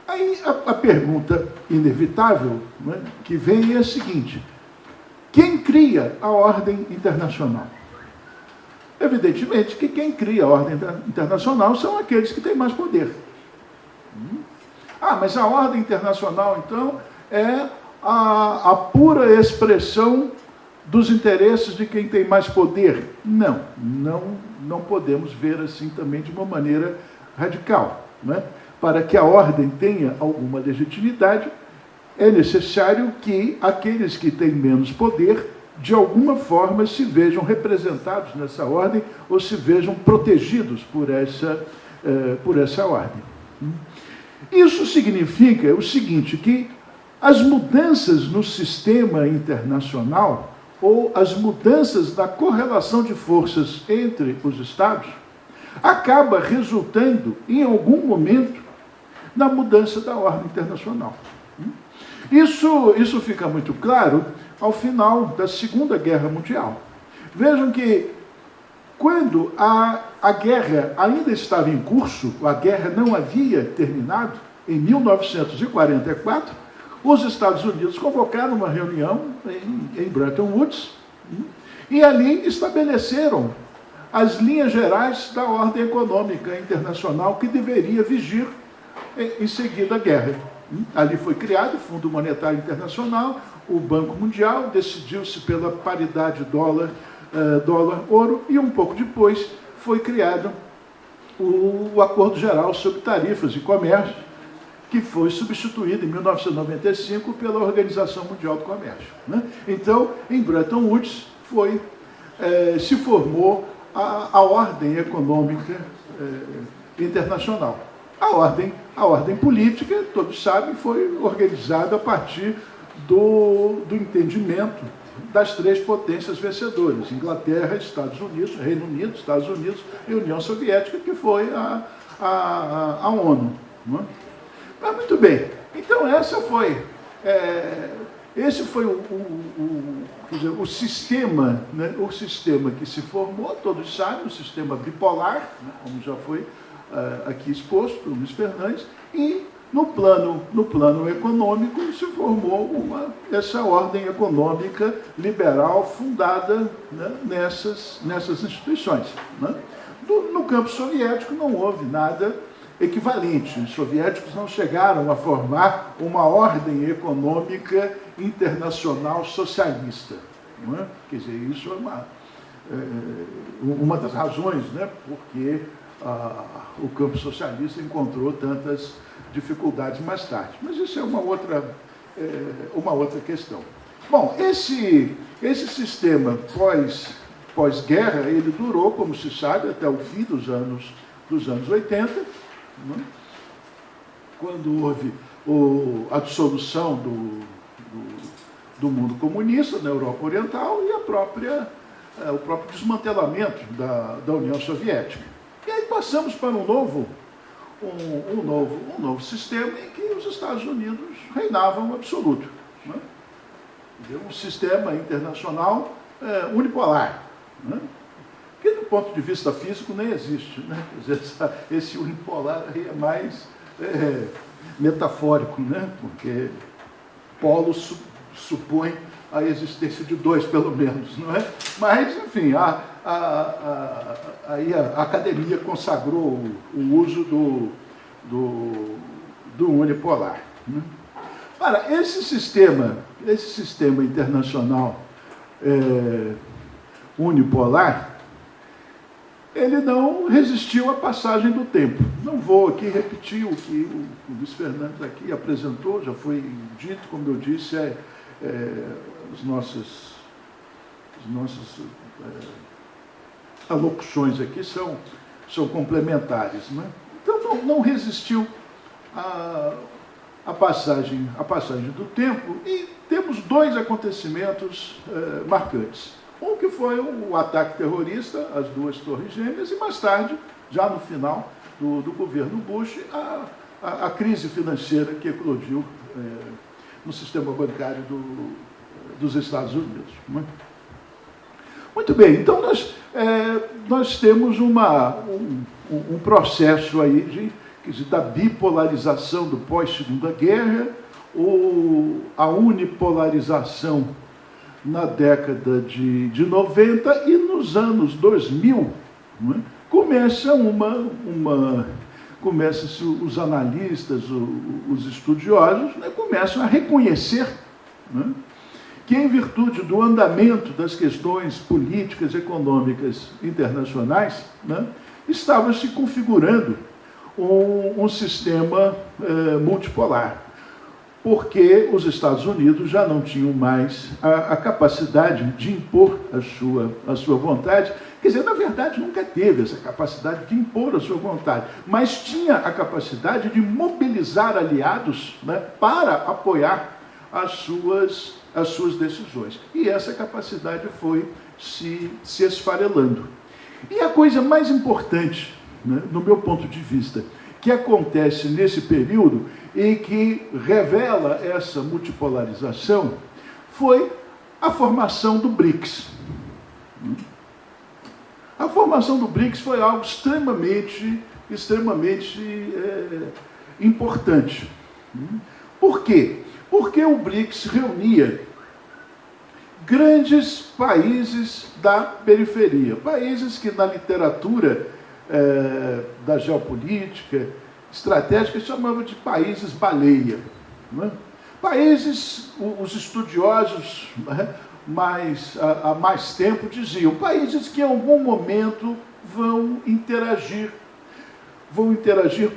Aí a pergunta inevitável, né, que vem é a seguinte: quem cria a ordem internacional? Evidentemente que quem cria a ordem internacional são aqueles que têm mais poder. Mas a ordem internacional, então, é a pura expressão dos interesses de quem tem mais poder? Não podemos ver assim também de uma maneira radical, né? Para que a ordem tenha alguma legitimidade, é necessário que aqueles que têm menos poder, de alguma forma, se vejam representados nessa ordem ou se vejam protegidos por essa ordem. Isso significa o seguinte, que as mudanças no sistema internacional ou as mudanças na correlação de forças entre os Estados acaba resultando, em algum momento, na mudança da ordem internacional. Isso fica muito claro ao final da Segunda Guerra Mundial. Vejam que, quando a guerra ainda estava em curso, a guerra não havia terminado, em 1944, os Estados Unidos convocaram uma reunião em Bretton Woods e ali estabeleceram as linhas gerais da ordem econômica internacional que deveria vigir em seguida à guerra. Ali foi criado o Fundo Monetário Internacional, o Banco Mundial, decidiu-se pela paridade dólar-ouro, e um pouco depois foi criado o Acordo Geral sobre Tarifas de Comércio, que foi substituído em 1995 pela Organização Mundial do Comércio, né? Então, em Bretton Woods, se formou a ordem econômica internacional. A ordem política, todos sabem, foi organizada a partir do entendimento das três potências vencedoras: Inglaterra, Estados Unidos, Reino Unido, Estados Unidos e União Soviética, que foi a ONU, né? Mas muito bem, então esse foi o sistema, né, o sistema que se formou, todos sabem, o sistema bipolar, né, como já foi aqui exposto pelo Luiz Fernandes, e no plano econômico se formou essa ordem econômica liberal fundada, né, nessas instituições, né? No campo soviético não houve nada equivalente. Os soviéticos não chegaram a formar uma ordem econômica internacional socialista, não é? Quer dizer, isso é uma das razões, né, porque o campo socialista encontrou tantas dificuldades mais tarde. Mas isso é uma outra questão. Bom, esse sistema pós-guerra, ele durou, como se sabe, até o fim dos anos 80, né? Quando houve a dissolução do mundo comunista na Europa Oriental e o próprio desmantelamento da União Soviética. E aí passamos para um novo sistema em que os Estados Unidos reinavam absoluto, né? Um sistema internacional unipolar, né? Que do ponto de vista físico nem existe, né? Quer dizer, esse unipolar aí é mais metafórico, né? Porque polo supõe a existência de dois, pelo menos, não é? Mas, enfim, aí a academia consagrou o uso do unipolar, né? Ora, esse sistema internacional unipolar, ele não resistiu à passagem do tempo. Não vou aqui repetir o que o Luiz Fernandes aqui apresentou, já foi dito, como eu disse, as nossas alocuções aqui são complementares, né? Então não resistiu à passagem do tempo, e temos dois acontecimentos marcantes. Um que foi o ataque terrorista às duas torres gêmeas, e mais tarde, já no final do governo Bush, a crise financeira que eclodiu no sistema bancário dos Estados Unidos. Muito bem, então nós temos um processo aí da bipolarização do pós-Segunda Guerra, ou a unipolarização na década de 90, e nos anos 2000, né, começam-se os analistas, os estudiosos, né, começam a reconhecer, né, que, em virtude do andamento das questões políticas e econômicas internacionais, né, estava se configurando um sistema multipolar, porque os Estados Unidos já não tinham mais a capacidade de impor a sua vontade. Quer dizer, na verdade, nunca teve essa capacidade de impor a sua vontade, mas tinha a capacidade de mobilizar aliados, né, para apoiar as suas decisões. E essa capacidade foi se esfarelando. E a coisa mais importante, né, no meu ponto de vista, que acontece nesse período e que revela essa multipolarização, foi a formação do BRICS. A formação do BRICS foi algo extremamente importante. Por quê? Porque o BRICS reunia grandes países da periferia, países que na literatura da geopolítica estratégica chamavam de países baleia, né? Países, os estudiosos, né, há mais tempo diziam, países que em algum momento vão interagir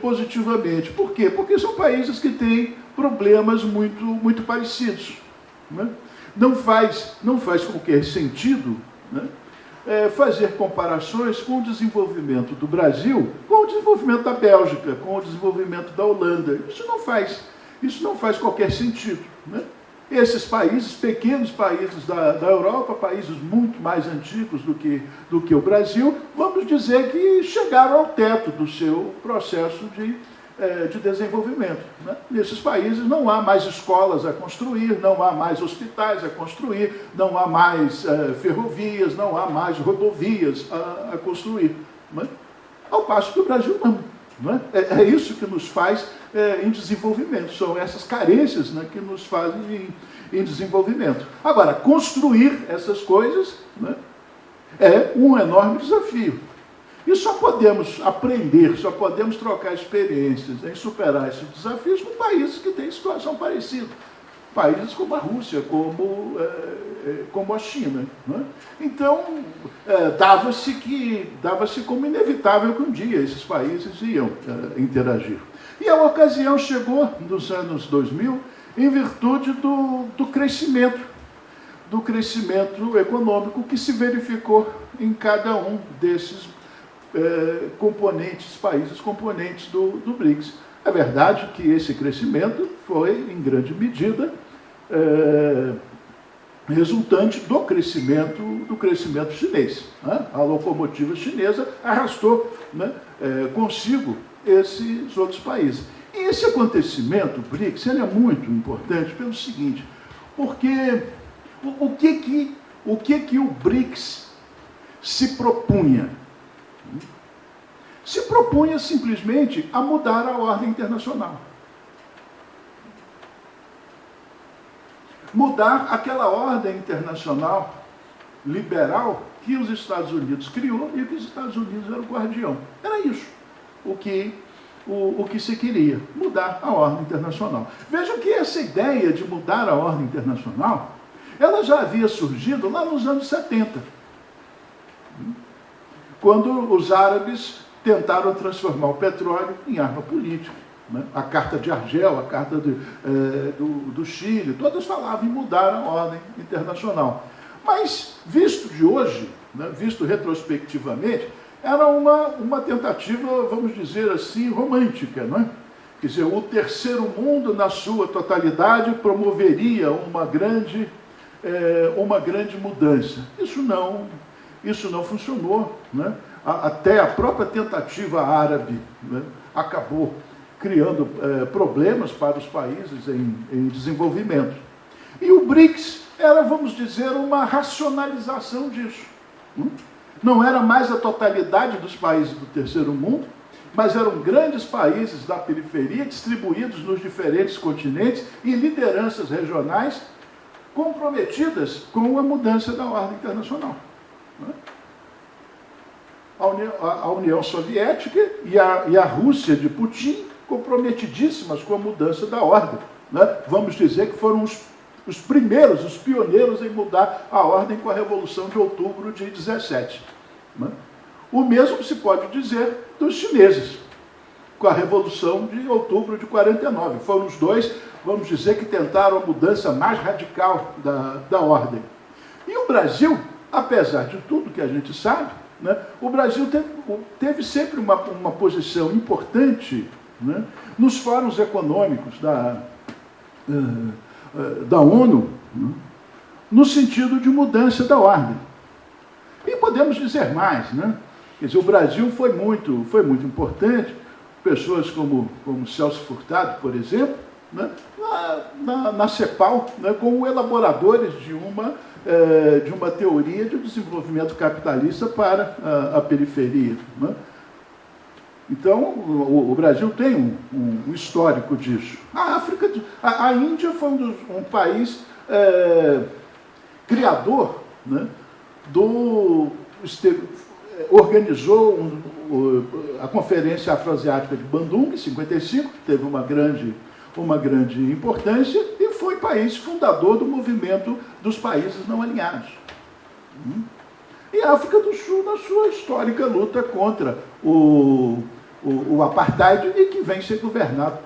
positivamente. Por quê? Porque são países que têm problemas muito parecidos. Né? Não faz qualquer sentido, né, fazer comparações com o desenvolvimento do Brasil, com o desenvolvimento da Bélgica, com o desenvolvimento da Holanda. Isso não faz qualquer sentido. Né? Esses países, pequenos países da Europa, países muito mais antigos do que o Brasil, vamos dizer que chegaram ao teto do seu processo de desenvolvimento. Né? Nesses países não há mais escolas a construir, não há mais hospitais a construir, não há mais ferrovias, não há mais rodovias a construir. Né? Ao passo que o Brasil não. Não é? É isso que nos faz em desenvolvimento, são essas carências, né, que nos fazem em desenvolvimento. Agora, construir essas coisas, né, é um enorme desafio. E só podemos aprender, só podemos trocar experiências em superar esses desafios com países que têm situação parecida. Países como a Rússia, como a China. Né? Então, dava-se como inevitável que um dia esses países iam interagir. E a ocasião chegou nos anos 2000 em virtude do crescimento econômico que se verificou em cada um desses países componentes do BRICS. É verdade que esse crescimento foi, em grande medida, resultante do crescimento chinês. Né? A locomotiva chinesa arrastou, né, consigo esses outros países. E esse acontecimento, o BRICS, ele é muito importante pelo seguinte, porque o que o BRICS se propunha? Se propunha simplesmente a mudar a ordem internacional. Mudar aquela ordem internacional liberal que os Estados Unidos criou e que os Estados Unidos eram o guardião. Era isso o que se queria, mudar a ordem internacional. Vejam que essa ideia de mudar a ordem internacional, ela já havia surgido lá nos anos 70, quando os árabes tentaram transformar o petróleo em arma política. Né? A Carta de Argel, a Carta do Chile, todas falavam em mudar a ordem internacional. Mas, visto de hoje, né, visto retrospectivamente, era uma tentativa, vamos dizer assim, romântica. Não é? Quer dizer, o terceiro mundo, na sua totalidade, promoveria uma grande mudança. Isso não funcionou. Né? Até a própria tentativa árabe, né, acabou criando problemas para os países em desenvolvimento. E o BRICS era, vamos dizer, uma racionalização disso. Não era mais a totalidade dos países do terceiro mundo, mas eram grandes países da periferia, distribuídos nos diferentes continentes, e lideranças regionais comprometidas com a mudança da ordem internacional. A União Soviética e a Rússia de Putin comprometidíssimas com a mudança da ordem. Né? Vamos dizer que foram os primeiros, os pioneiros em mudar a ordem com a Revolução de Outubro de 17. Né? O mesmo se pode dizer dos chineses, com a Revolução de Outubro de 49. Foram os dois, vamos dizer, que tentaram a mudança mais radical da ordem. E o Brasil, apesar de tudo que a gente sabe, né, o Brasil teve sempre uma posição importante, né, nos fóruns econômicos da ONU, né, no sentido de mudança da ordem. E podemos dizer mais, né? Quer dizer, o Brasil foi muito importante, pessoas como Celso Furtado, por exemplo, né, na CEPAL, né, como elaboradores de uma teoria de desenvolvimento capitalista para a periferia. Né? Então, o Brasil tem um histórico disso. A Índia foi um país criador, né, organizou a Conferência Afroasiática de Bandung, em 55, que teve uma grande importância, e país fundador do movimento dos países não alinhados. E a África do Sul, na sua histórica luta contra o apartheid, e que vem ser governado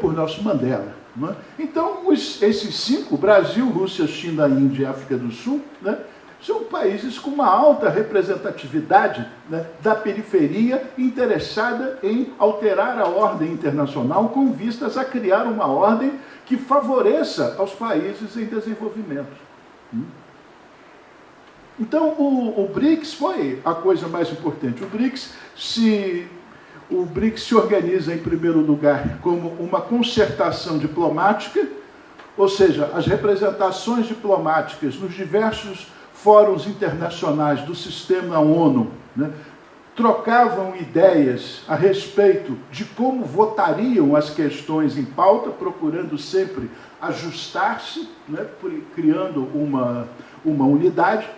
por Nelson Mandela. Né? Então, esses 5, Brasil, Rússia, China, Índia e África do Sul, né, são países com uma alta representatividade, né, da periferia, interessada em alterar a ordem internacional com vistas a criar uma ordem que favoreça aos países em desenvolvimento. Então, o BRICS foi a coisa mais importante. O BRICS se organiza, em primeiro lugar, como uma concertação diplomática, ou seja, as representações diplomáticas nos diversos fóruns internacionais do sistema ONU, né, trocavam ideias a respeito de como votariam as questões em pauta, procurando sempre ajustar-se, né, criando uma unidade.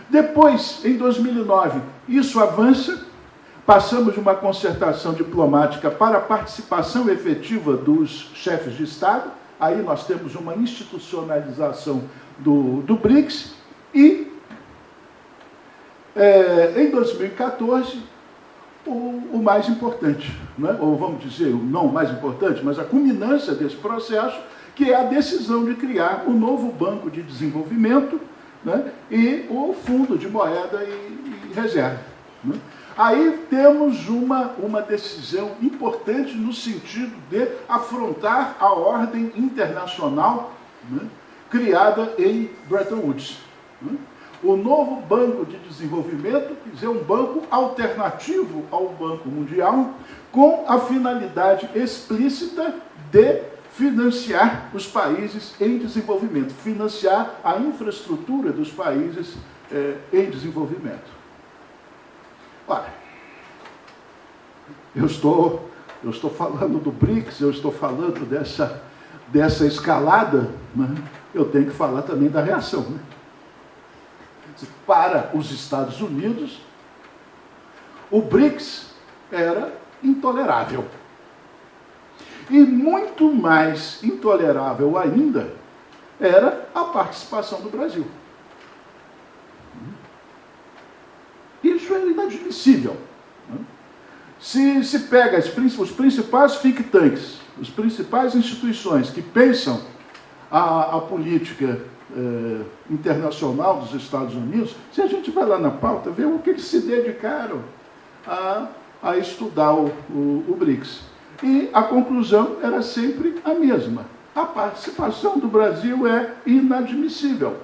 Depois, em 2009, isso avança, passamos de uma concertação diplomática para a participação efetiva dos chefes de Estado, aí nós temos uma institucionalização do BRICS, e em 2014, o mais importante, né? Ou vamos dizer, não o mais importante, mas a culminância desse processo, que é a decisão de criar um novo Banco de Desenvolvimento, né? E o Fundo de Moeda e Reserva. Né? Aí temos uma decisão importante no sentido de afrontar a ordem internacional, né, criada em Bretton Woods. Né? O novo Banco de Desenvolvimento, quer dizer, um banco alternativo ao Banco Mundial, com a finalidade explícita de financiar os países em desenvolvimento, financiar a infraestrutura dos países em desenvolvimento. Olha, eu estou falando do BRICS, eu estou falando dessa escalada, né? Eu tenho que falar também da reação. Né? Para os Estados Unidos, o BRICS era intolerável. E muito mais intolerável ainda era a participação do Brasil. Isso é inadmissível. Se pega os principais think tanks, as principais instituições que pensam a política internacional dos Estados Unidos, se a gente vai lá na pauta, vê o que eles se dedicaram a estudar o BRICS. E a conclusão era sempre a mesma. A participação do Brasil é inadmissível.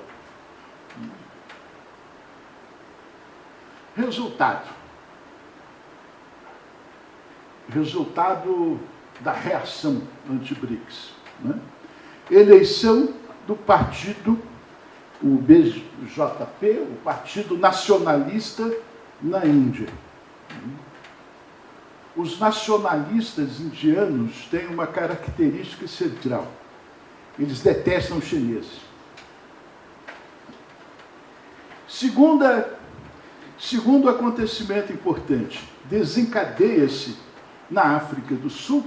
Resultado da reação anti-BRICS. Né? Eleição do partido, o BJP, o Partido Nacionalista na Índia. Os nacionalistas indianos têm uma característica central. Eles detestam os chineses. Segundo acontecimento importante, desencadeia-se na África do Sul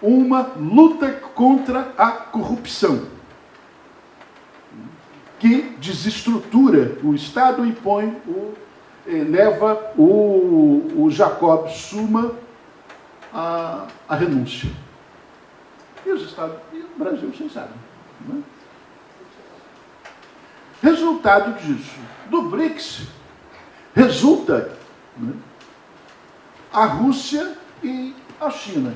uma luta contra a corrupção, que desestrutura o Estado e leva o Jacob Zuma à renúncia. E o Brasil, vocês sabem. Né? Resultado disso, do BRICS, resulta, né, a Rússia e a China,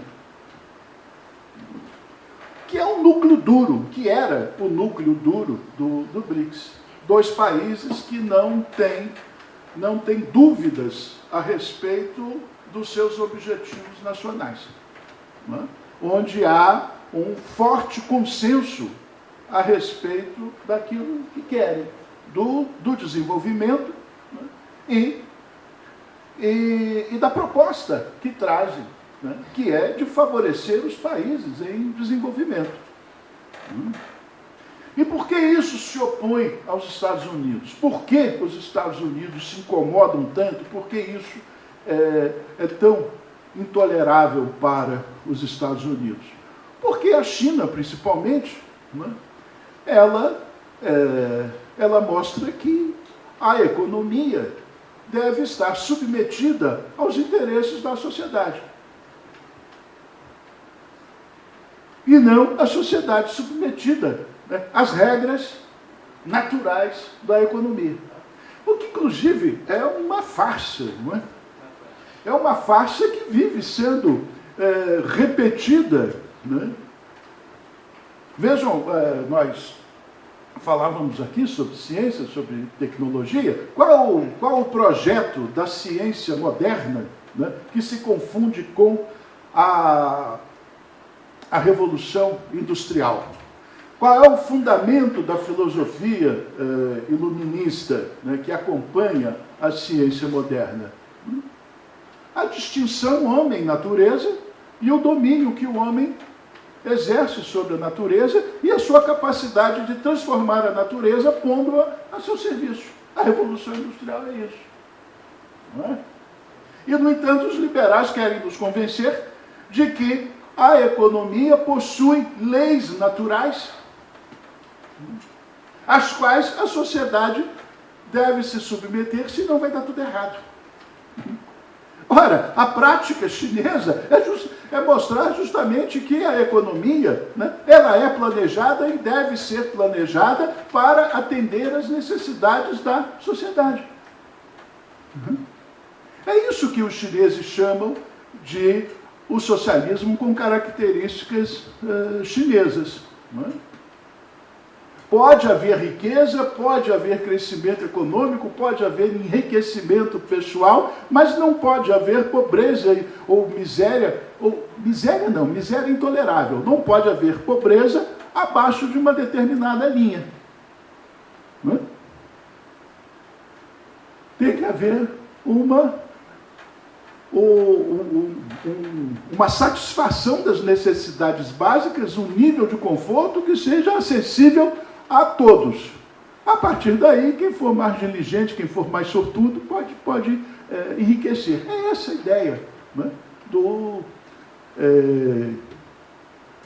que é um núcleo duro, que era o núcleo duro do BRICS. Dois países que não têm dúvidas a respeito dos seus objetivos nacionais, né? Onde há um forte consenso a respeito daquilo que querem, do desenvolvimento, né? e da proposta que trazem, né? Que é de favorecer os países em desenvolvimento. E por que isso se opõe aos Estados Unidos? Por que os Estados Unidos se incomodam tanto? Por que isso é tão intolerável para os Estados Unidos? Porque a China, principalmente, né, ela mostra que a economia deve estar submetida aos interesses da sociedade. E não a sociedade submetida, né, às regras naturais da economia. O que, inclusive, é uma farsa, não é? É uma farsa que vive sendo repetida, né? Vejam, nós falávamos aqui sobre ciência, sobre tecnologia. Qual o projeto da ciência moderna, né, que se confunde com a Revolução Industrial? Qual é o fundamento da filosofia iluminista, né, que acompanha a ciência moderna? A distinção homem-natureza e o domínio que o homem exerce sobre a natureza e a sua capacidade de transformar a natureza pondo-a a seu serviço. A Revolução Industrial é isso. Não é? E, no entanto, os liberais querem nos convencer de que a economia possui leis naturais às quais a sociedade deve se submeter, senão vai dar tudo errado. Ora, a prática chinesa é mostrar justamente que a economia, né, ela é planejada e deve ser planejada para atender às necessidades da sociedade. É isso que os chineses chamam de o socialismo com características chinesas. Não é? Pode haver riqueza, pode haver crescimento econômico, pode haver enriquecimento pessoal, mas não pode haver pobreza ou miséria, miséria intolerável. Não pode haver pobreza abaixo de uma determinada linha. Não é? Tem que haver uma satisfação das necessidades básicas, um nível de conforto que seja acessível a todos. A partir daí, quem for mais diligente, quem for mais sortudo, pode enriquecer. É essa a ideia, né, do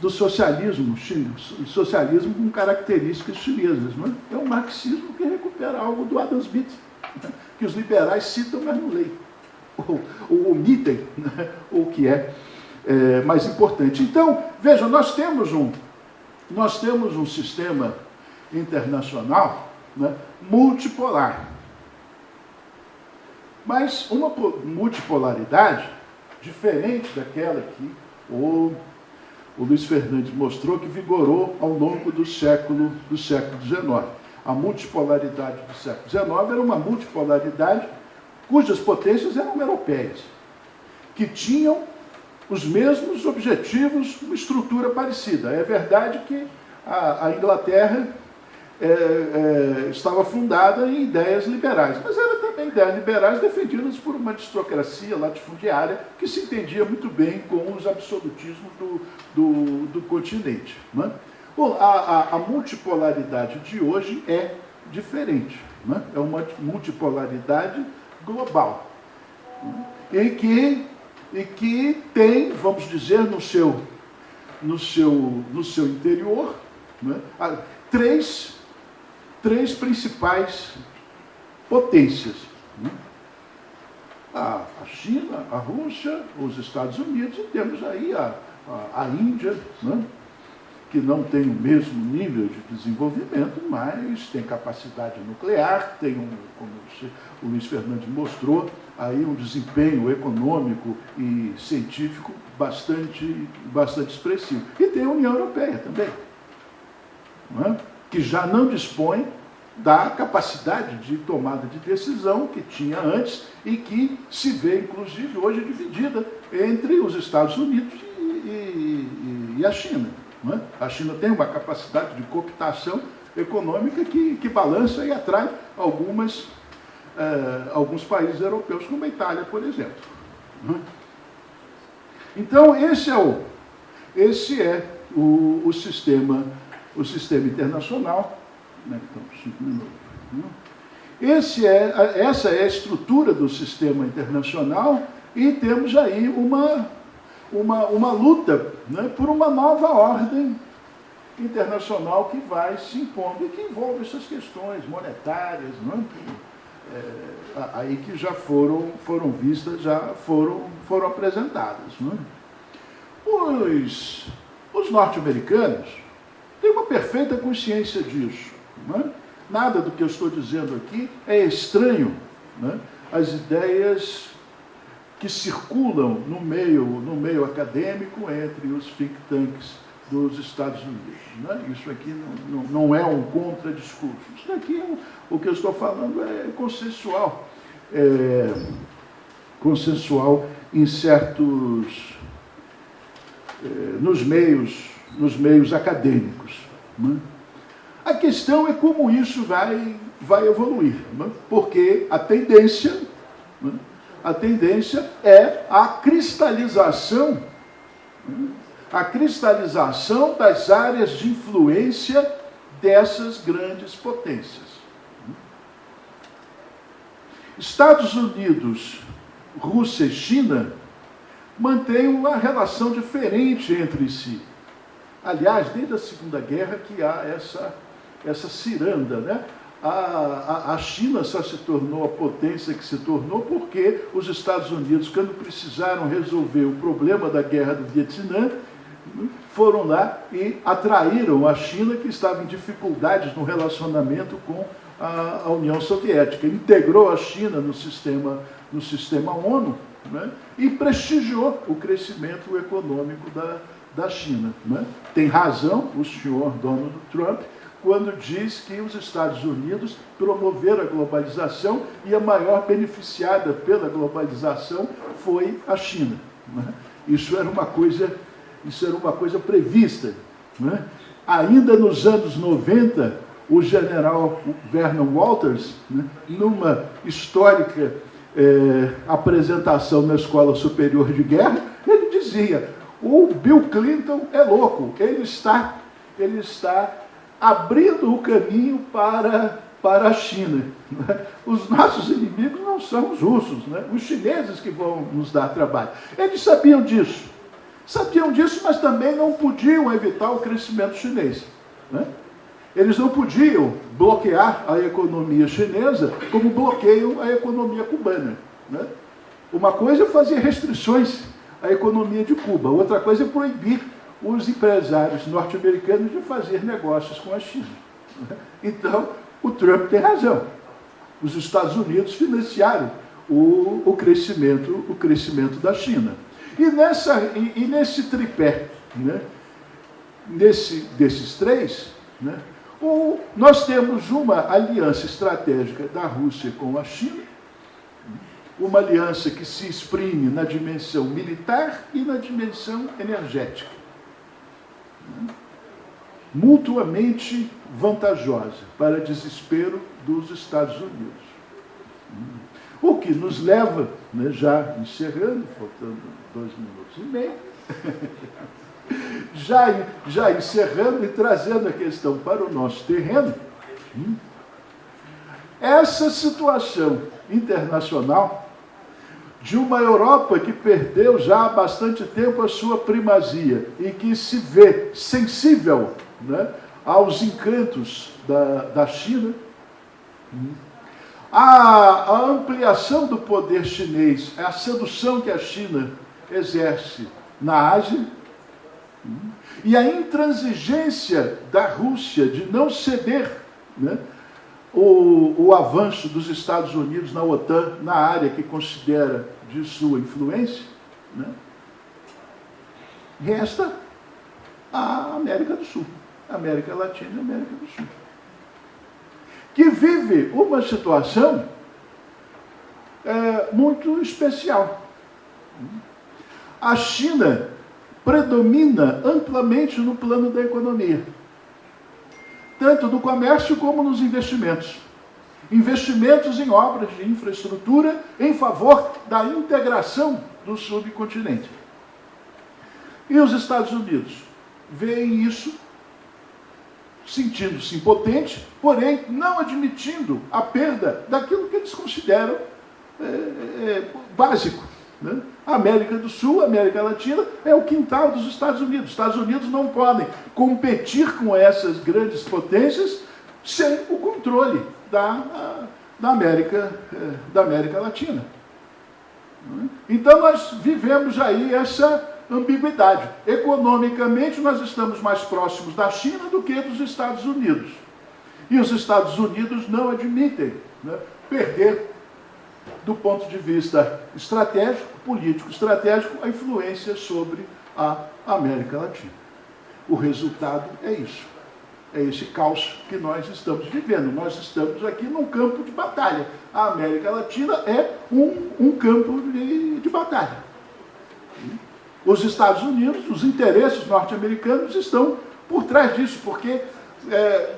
socialismo socialismo com características chinesas. Né? É um marxismo que recupera algo do Adam Smith, né, que os liberais citam, mas não leem, ou omitem, né, o que é mais importante. Então, vejam, nós temos um sistema internacional, né, multipolar. Mas uma multipolaridade diferente daquela que o Luiz Fernandes mostrou que vigorou ao longo do século XIX. A multipolaridade do século XIX era uma multipolaridade cujas potências eram europeias, que tinham os mesmos objetivos, uma estrutura parecida. É verdade que a Inglaterra estava fundada em ideias liberais, mas eram também ideias liberais defendidas por uma aristocracia latifundiária que se entendia muito bem com os absolutismos do continente. Né? Bom, a multipolaridade de hoje é diferente. Né? É uma multipolaridade global. Né? E que tem, vamos dizer, no seu interior, né, três principais potências. Né? A China, a Rússia, os Estados Unidos, e temos aí a Índia, né, que não tem o mesmo nível de desenvolvimento, mas tem capacidade nuclear, tem como o Luiz Fernandes mostrou, aí um desempenho econômico e científico bastante expressivo. E tem a União Europeia também, não é? Que já não dispõe da capacidade de tomada de decisão que tinha antes e que se vê, inclusive, hoje dividida entre os Estados Unidos e a China. Não é? A China tem uma capacidade de cooptação econômica que balança e atrai alguns países europeus, como a Itália, por exemplo. Não é? Então, esse é o sistema internacional. Então, 5 minutos. Essa é a estrutura do sistema internacional e temos aí uma luta, né, por uma nova ordem internacional que vai se impondo e que envolve essas questões monetárias, né, aí que já foram vistas, já foram apresentadas. Né. Os norte-americanos têm uma perfeita consciência disso. Né. Nada do que eu estou dizendo aqui é estranho, né, às ideias que circulam no meio acadêmico entre os think tanks dos Estados Unidos. Né? Isso aqui não é um contradiscurso. Isso daqui, o que eu estou falando é consensual. Consensual em certos... nos meios acadêmicos. Né? A questão é como isso vai evoluir. Né? Porque a tendência... Né? A tendência é a cristalização das áreas de influência dessas grandes potências. Estados Unidos, Rússia e China mantêm uma relação diferente entre si. Aliás, desde a Segunda Guerra que há essa ciranda, né? A China só se tornou a potência que se tornou porque os Estados Unidos, quando precisaram resolver o problema da guerra do Vietnã, foram lá e atraíram a China, que estava em dificuldades no relacionamento com a União Soviética. Integrou a China no sistema ONU, né, e prestigiou o crescimento econômico da China. Né. Tem razão o senhor Donald Trump quando diz que os Estados Unidos promoveram a globalização e a maior beneficiada pela globalização foi a China. Né? Isso era uma coisa prevista. Né? Ainda nos anos 90, o general Vernon Walters, né, numa histórica apresentação na Escola Superior de Guerra, ele dizia: o Bill Clinton é louco, ele está abrindo o caminho para a China. Os nossos inimigos não são os russos, né? Os chineses que vão nos dar trabalho. Eles sabiam disso, mas também não podiam evitar o crescimento chinês. Né? Eles não podiam bloquear a economia chinesa como bloqueiam a economia cubana. Né? Uma coisa é fazer restrições à economia de Cuba, outra coisa é proibir os empresários norte-americanos de fazer negócios com a China. Então, o Trump tem razão. Os Estados Unidos financiaram o crescimento da China. E nesse tripé, né, desses três, né, nós temos uma aliança estratégica da Rússia com a China, uma aliança que se exprime na dimensão militar e na dimensão energética. Mutuamente vantajosa, para desespero dos Estados Unidos. O que nos leva, né, já encerrando, faltando 2 minutos e meio, já encerrando e trazendo a questão para o nosso terreno, essa situação internacional de uma Europa que perdeu já há bastante tempo a sua primazia e que se vê sensível, né, aos encantos da China, a ampliação do poder chinês, a sedução que a China exerce na Ásia, e a intransigência da Rússia de não ceder, né, o avanço dos Estados Unidos na OTAN, na área que considera de sua influência, né, resta a América do Sul, América Latina e América do Sul, que vive uma situação muito especial. A China predomina amplamente no plano da economia, tanto no comércio como nos investimentos. Investimentos em obras de infraestrutura em favor da integração do subcontinente. E os Estados Unidos veem isso, sentindo-se impotente, porém não admitindo a perda daquilo que eles consideram básico, né? A América do Sul, a América Latina, é o quintal dos Estados Unidos. Os Estados Unidos não podem competir com essas grandes potências sem o controle da América Latina. Então nós vivemos aí essa ambiguidade. Economicamente, nós estamos mais próximos da China do que dos Estados Unidos. E os Estados Unidos não admitem, né, perder, do ponto de vista estratégico, político, estratégico, a influência sobre a América Latina. O resultado é isso. É esse caos que nós estamos vivendo. Nós estamos aqui num campo de batalha. A América Latina é um campo de batalha. Os Estados Unidos, os interesses norte-americanos estão por trás disso, porque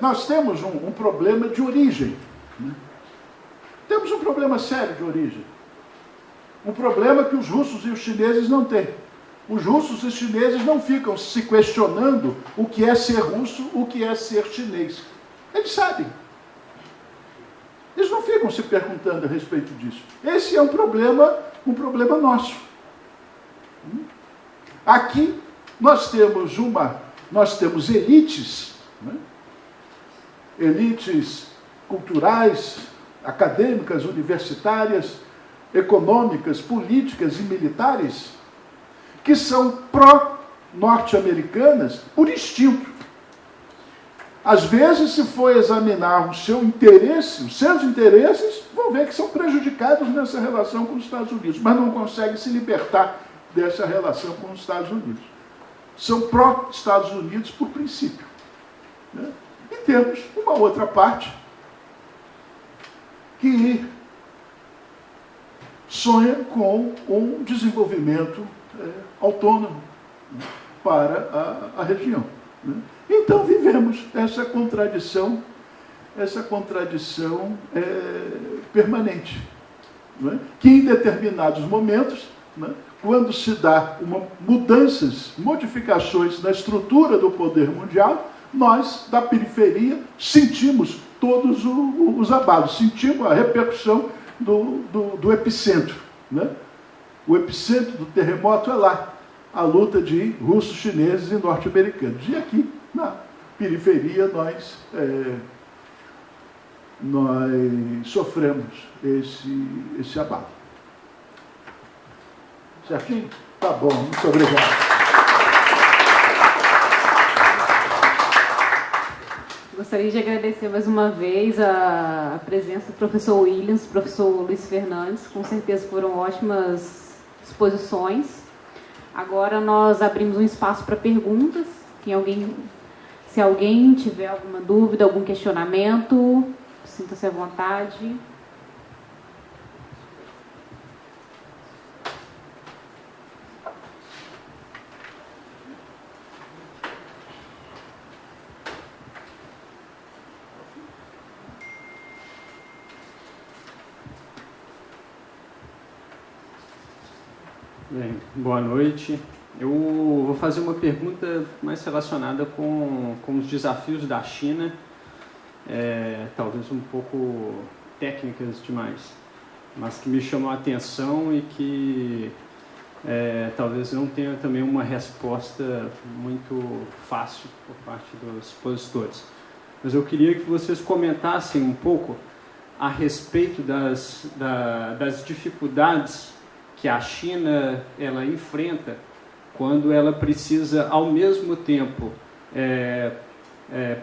nós temos um problema de origem. Né? Temos um problema sério de origem. Um problema que os russos e os chineses não têm. Os russos e os chineses não ficam se questionando o que é ser russo, o que é ser chinês. Eles sabem. Eles não ficam se perguntando a respeito disso. Esse é um problema nosso. Aqui nós temos elites, né? Elites culturais, acadêmicas, universitárias, econômicas, políticas e militares, que são pró-norte-americanas por instinto. Às vezes, se for examinar os seus interesses, vão ver que são prejudicados nessa relação com os Estados Unidos, mas não conseguem se libertar dessa relação com os Estados Unidos. São pró-Estados Unidos por princípio. Né? E temos uma outra parte que sonha com um desenvolvimento autônomo, né, para a região. Né? Então vivemos essa contradição permanente, né, que em determinados momentos, né, quando se dá modificações na estrutura do poder mundial, nós, da periferia, sentimos todos os abalos, sentimos a repercussão do epicentro. Né? O epicentro do terremoto é lá, a luta de russos, chineses e norte-americanos. E aqui, na periferia, nós sofremos esse abalo. Certinho? Tá bom, muito obrigado. Gostaria de agradecer mais uma vez a presença do professor Williams, do professor Luiz Fernandes. Com certeza foram ótimas exposições. Agora nós abrimos um espaço para perguntas. Se alguém tiver alguma dúvida, algum questionamento, sinta-se à vontade. Bem, boa noite. Eu vou fazer uma pergunta mais relacionada com os desafios da China, talvez um pouco técnicas demais, mas que me chamou a atenção e que talvez não tenha também uma resposta muito fácil por parte dos expositores. Mas eu queria que vocês comentassem um pouco a respeito das dificuldades que a China ela enfrenta quando ela precisa, ao mesmo tempo,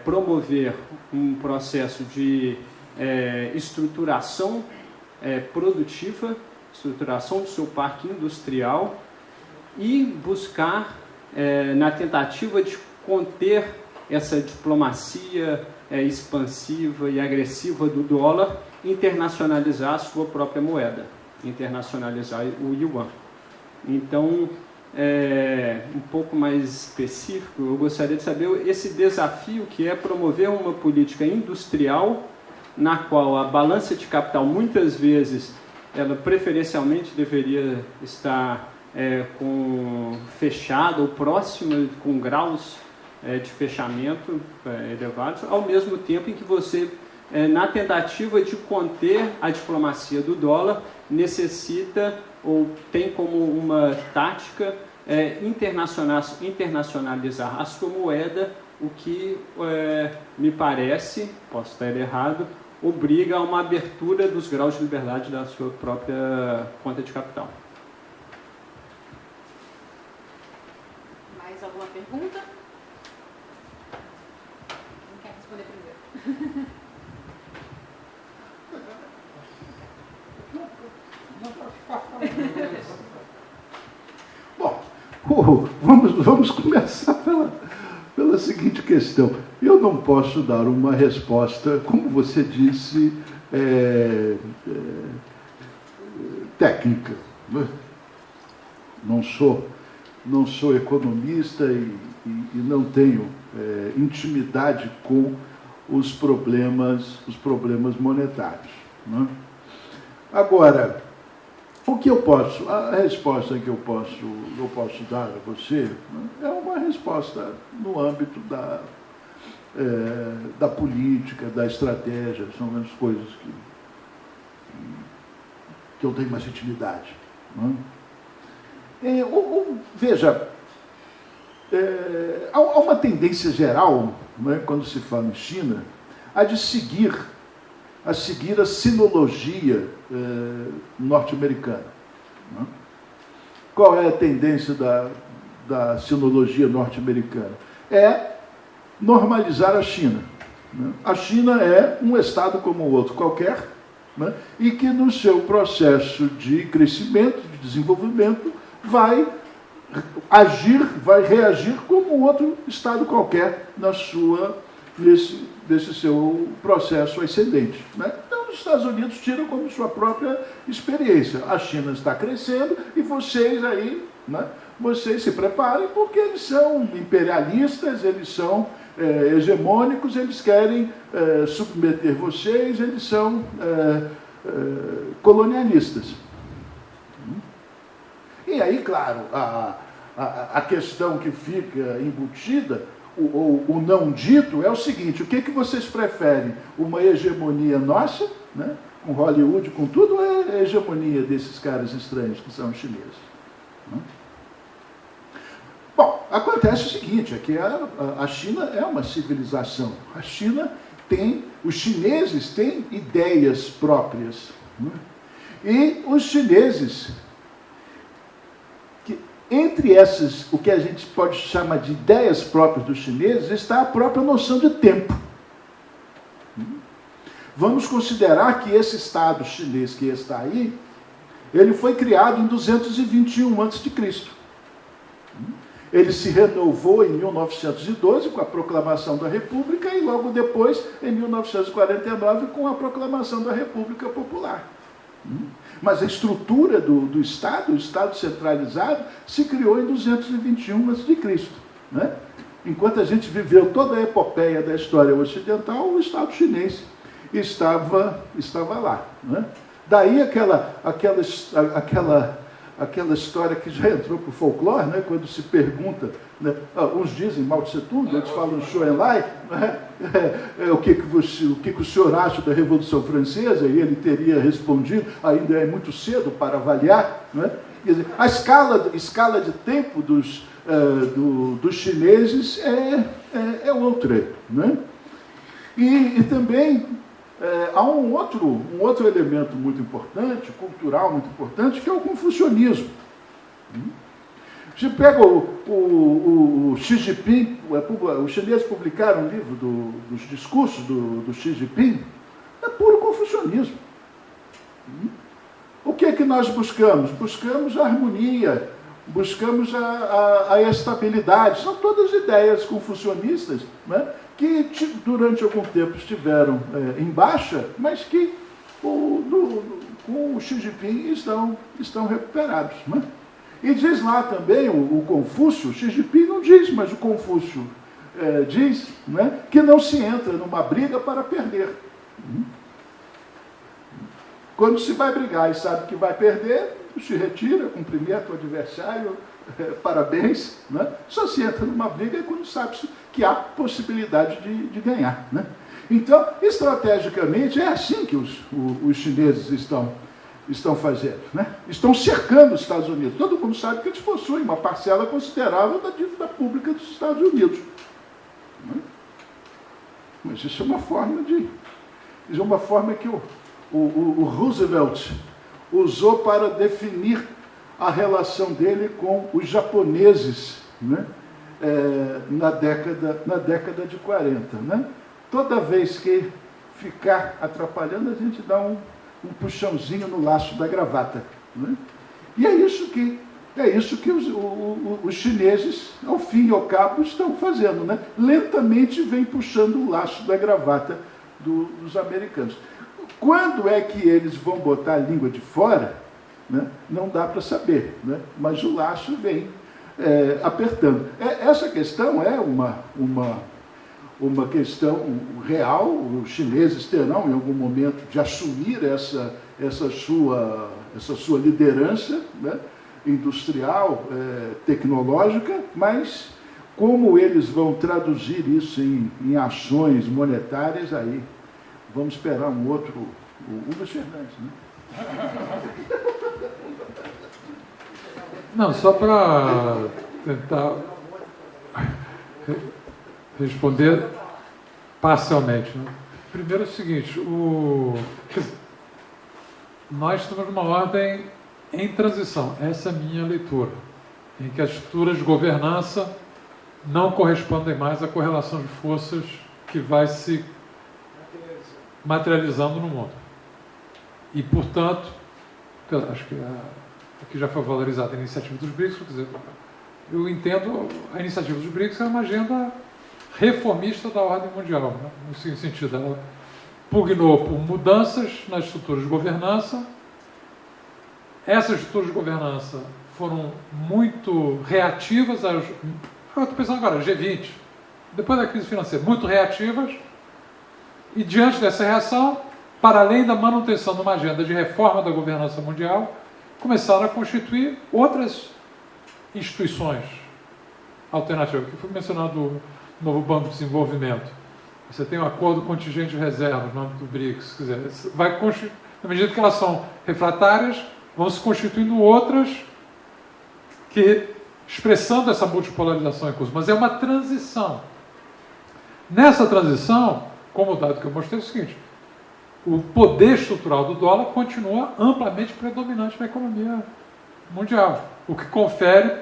promover um processo de estruturação produtiva, estruturação do seu parque industrial e buscar, na tentativa de conter essa diplomacia expansiva e agressiva do dólar, internacionalizar a sua própria moeda, internacionalizar o yuan. Então, um pouco mais específico, eu gostaria de saber esse desafio que é promover uma política industrial na qual a balança de capital, muitas vezes, ela preferencialmente deveria estar fechada ou próxima, com graus de fechamento elevados, ao mesmo tempo em que você, na tentativa de conter a diplomacia do dólar, necessita ou tem como uma tática internacionalizar a sua moeda, o que me parece, posso estar errado, obriga a uma abertura dos graus de liberdade da sua própria conta de capital. Mais alguma pergunta? Quem quer responder primeiro? Bom, vamos começar pela seguinte questão. Eu não posso dar uma resposta, como você disse, técnica. Não sou economista e não tenho intimidade com os problemas monetários. Né? Agora, a resposta que eu posso dar a você, né, é uma resposta no âmbito da política, da estratégia, são as coisas que eu tenho mais intimidade. Né? Veja, há uma tendência geral, né, quando se fala em China, a seguir a sinologia norte-americana. Né? Qual é a tendência da sinologia norte-americana? É normalizar a China. Né? A China é um estado como o outro qualquer, né? E que no seu processo de crescimento, de desenvolvimento, vai reagir como outro estado qualquer desse seu processo ascendente. Né? Então, os Estados Unidos tiram como sua própria experiência. A China está crescendo e vocês aí, né, vocês se preparem, porque eles são imperialistas, eles são hegemônicos, eles querem submeter vocês, eles são colonialistas. E aí, claro, a questão que fica embutida, o não dito, é o seguinte: o que vocês preferem? Uma hegemonia nossa, né, com Hollywood, com tudo, ou é a hegemonia desses caras estranhos que são os chineses? Né? Bom, acontece o seguinte, é que a China é uma civilização. Os chineses têm ideias próprias. Né? E os chineses, entre essas, o que a gente pode chamar de ideias próprias dos chineses, está a própria noção de tempo. Vamos considerar que esse Estado chinês que está aí, ele foi criado em 221 a.C. Ele se renovou em 1912 com a proclamação da República e logo depois, em 1949, com a proclamação da República Popular. Mas a estrutura do Estado, o Estado centralizado, se criou em 221 a.C. Né? Enquanto a gente viveu toda a epopeia da história ocidental, o Estado chinês estava lá. Né? Daí aquela história que já entrou para o folclore, né? Quando se pergunta, né? Uns dizem Mao Tse Tung, outros falam Zhou Enlai, né? O que o senhor acha da Revolução Francesa? E ele teria respondido: ainda é muito cedo para avaliar. Né? Quer dizer, a escala de tempo dos chineses é outra. Né? E também há um outro elemento muito importante, cultural muito importante, que é o confucionismo. Você pega o Xi Jinping, os chineses publicaram um livro dos discursos do Xi Jinping, é puro confucionismo. O que é que nós buscamos? Buscamos a harmonia, buscamos a estabilidade. São todas ideias confucionistas, né, que durante algum tempo estiveram em baixa, mas que com o Xi Jinping estão recuperados. Né? E diz lá também o Confúcio, o Xi Jinping não diz, mas o Confúcio diz, né, que não se entra numa briga para perder. Quando se vai brigar e sabe que vai perder, se retira, cumprimenta o adversário, parabéns. Né? Só se entra numa briga quando sabe que há possibilidade de ganhar. Né? Então, estrategicamente, é assim que os chineses estão fazendo, né? Estão cercando os Estados Unidos. Todo mundo sabe que eles possuem uma parcela considerável da dívida pública dos Estados Unidos. Né? Mas isso é uma forma de... Isso é uma forma que o Roosevelt usou para definir a relação dele com os japoneses, né? Na década de 40. Né? Toda vez que ficar atrapalhando, a gente dá um puxãozinho no laço da gravata. Né? E é isso que os chineses, ao fim e ao cabo, estão fazendo. Né? Lentamente vem puxando o laço da gravata dos americanos. Quando é que eles vão botar a língua de fora, né? Não dá para saber, né? Mas o laço vem apertando. Essa questão é uma questão real. Os chineses terão, em algum momento, de assumir essa sua liderança, né? Industrial, tecnológica, mas como eles vão traduzir isso em ações monetárias, aí vamos esperar um outro, o Hugo Fernandes, né? Não, só para tentar responder parcialmente. Né? Primeiro é o seguinte, nós estamos numa ordem em transição, essa é a minha leitura, em que as estruturas de governança não correspondem mais à correlação de forças que vai se materializando no mundo. E, portanto, acho que aqui já foi valorizada a iniciativa dos BRICS, quer dizer, eu entendo a iniciativa dos BRICS é uma agenda reformista da ordem mundial, né? No seguinte sentido, ela pugnou por mudanças nas estruturas de governança. Essas estruturas de governança foram muito reativas às... Eu estou pensando agora, G20, depois da crise financeira, muito reativas, e diante dessa reação, para além da manutenção de uma agenda de reforma da governança mundial, começaram a constituir outras instituições alternativas, que foi mencionado o novo Banco de Desenvolvimento. Você tem um acordo contingente de reservas no âmbito do BRICS, quer dizer, vai constituir, na medida que elas são refratárias, vão se constituindo outras que, expressando essa multipolarização em curso, mas é uma transição. Nessa transição, como o dado que eu mostrei, é o seguinte: o poder estrutural do dólar continua amplamente predominante na economia mundial, o que confere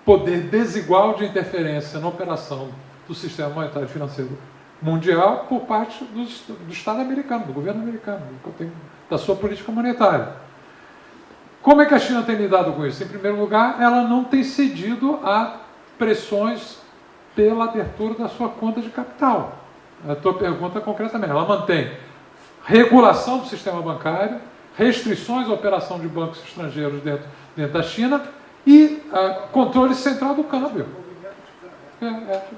poder desigual de interferência na operação do sistema monetário e financeiro mundial por parte do Estado americano, do governo americano, da sua política monetária. Como é que a China tem lidado com isso? Em primeiro lugar, ela não tem cedido a pressões pela abertura da sua conta de capital. A tua pergunta concretamente, ela mantém regulação do sistema bancário, restrições à operação de bancos estrangeiros dentro da China e controle central do câmbio.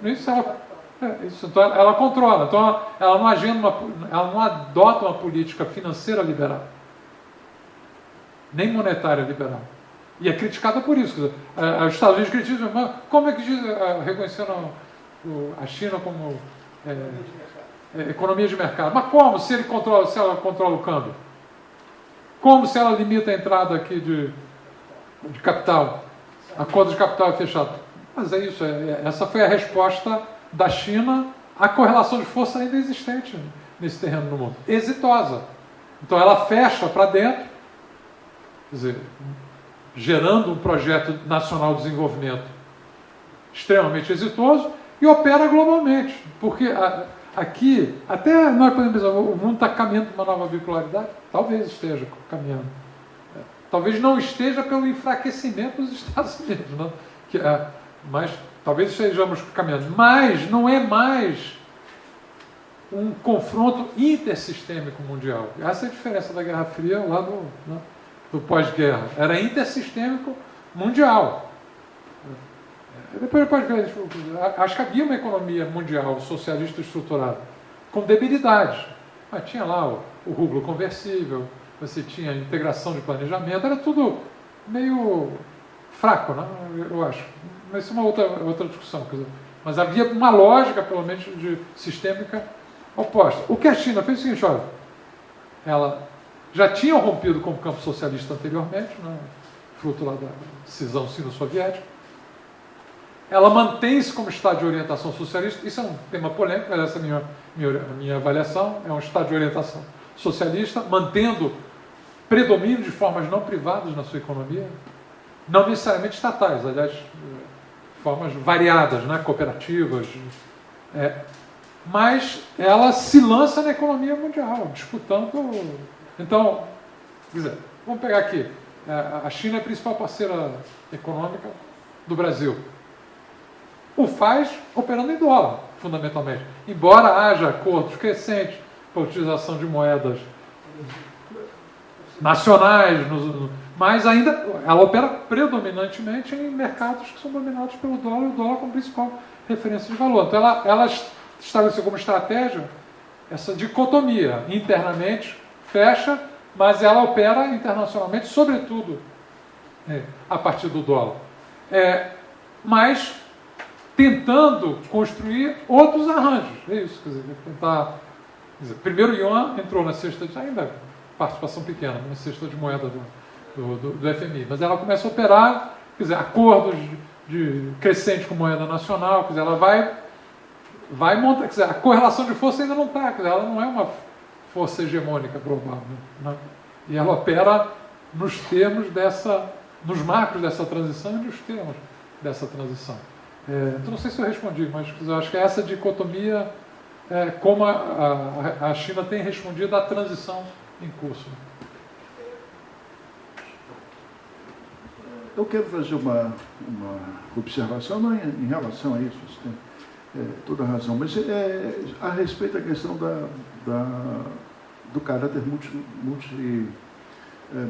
Então ela controla, então ela não adota uma política financeira liberal, nem monetária liberal. E é criticada por isso. Os Estados Unidos criticam, mas como é que reconheceram a China como economia de mercado? Mas como? Se ela controla o câmbio? Como se ela limita a entrada aqui de capital? A conta de capital é fechada. Mas é isso, essa foi a resposta da China à correlação de força ainda existente nesse terreno no mundo. Exitosa. Então ela fecha para dentro, quer dizer, gerando um projeto nacional de desenvolvimento extremamente exitoso e opera globalmente. Porque aqui, até nós podemos pensar, o mundo está caminhando para uma nova bipolaridade? Talvez esteja caminhando. Talvez não esteja pelo enfraquecimento dos Estados Unidos, não? Mas talvez estejamos caminhando. Mas não é mais um confronto intersistêmico mundial. Essa é a diferença da Guerra Fria lá do pós-guerra. Era intersistêmico mundial. Depois do pós-guerra, acho que havia uma economia mundial socialista estruturada, com debilidades. Mas tinha lá o rublo conversível, você tinha a integração de planejamento, era tudo meio fraco, né? Eu acho. Mas isso é uma outra discussão. Quer dizer, mas havia uma lógica, pelo menos, sistêmica oposta. O que a China fez é o seguinte, olha, ela já tinham rompido com o campo socialista anteriormente, né, fruto lá da cisão sino-soviética. Ela mantém-se como Estado de orientação socialista. Isso é um tema polêmico, mas essa é a minha avaliação. É um Estado de orientação socialista, mantendo predomínio de formas não privadas na sua economia, não necessariamente estatais, aliás, formas variadas, né, cooperativas, mas ela se lança na economia mundial, disputando. Então, quer dizer, vamos pegar aqui, a China é a principal parceira econômica do Brasil. O faz operando em dólar, fundamentalmente. Embora haja acordos crescentes para a utilização de moedas nacionais, mas ainda ela opera predominantemente em mercados que são dominados pelo dólar, e o dólar como principal referência de valor. Então ela estabeleceu como estratégia essa dicotomia. Internamente fecha, mas ela opera internacionalmente, sobretudo a partir do dólar. Mas tentando construir outros arranjos. É isso, quer dizer, tentar. Quer dizer, primeiro o yuan entrou na cesta de ainda participação pequena, na cesta de moeda do FMI, mas ela começa a operar, quer dizer, acordos de crescente com moeda nacional, quer dizer, ela vai montar, quer dizer, a correlação de força ainda não está, quer dizer, ela não é uma força hegemônica global, né? E ela opera nos termos nos marcos dessa transição e nos termos dessa transição. Então não sei se eu respondi, mas eu acho que essa dicotomia como a China tem respondido à transição em curso. Eu quero fazer uma observação, não em relação a isso, você tem toda a razão, mas a respeito da questão do caráter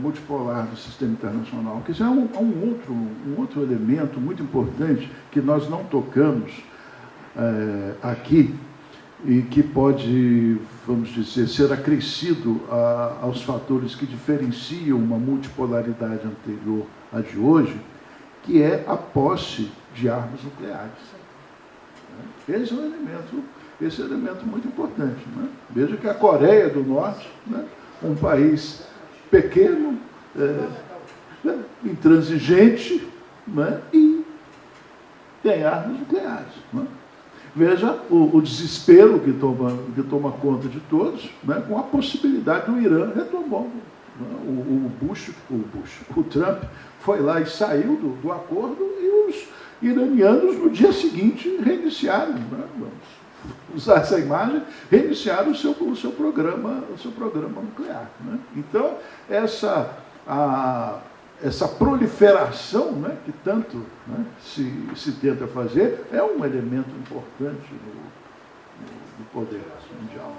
multipolar do sistema internacional, que é um outro elemento muito importante que nós não tocamos aqui, e que pode, vamos dizer, ser acrescido aos fatores que diferenciam uma multipolaridade anterior à de hoje, que é a posse de armas nucleares. Esse é um elemento muito importante. Né? Veja que a Coreia do Norte, né, um país pequeno, intransigente, né, e tem armas nucleares. Né? Veja o desespero que toma conta de todos, né, com a possibilidade do Irã retomando. Né? O Trump foi lá e saiu do acordo, e os iranianos, no dia seguinte, reiniciaram, né, vamos usar essa imagem, reiniciaram o seu programa nuclear. Né? Então, essa proliferação, né, que tanto, né, se tenta fazer, é um elemento importante no poder mundial.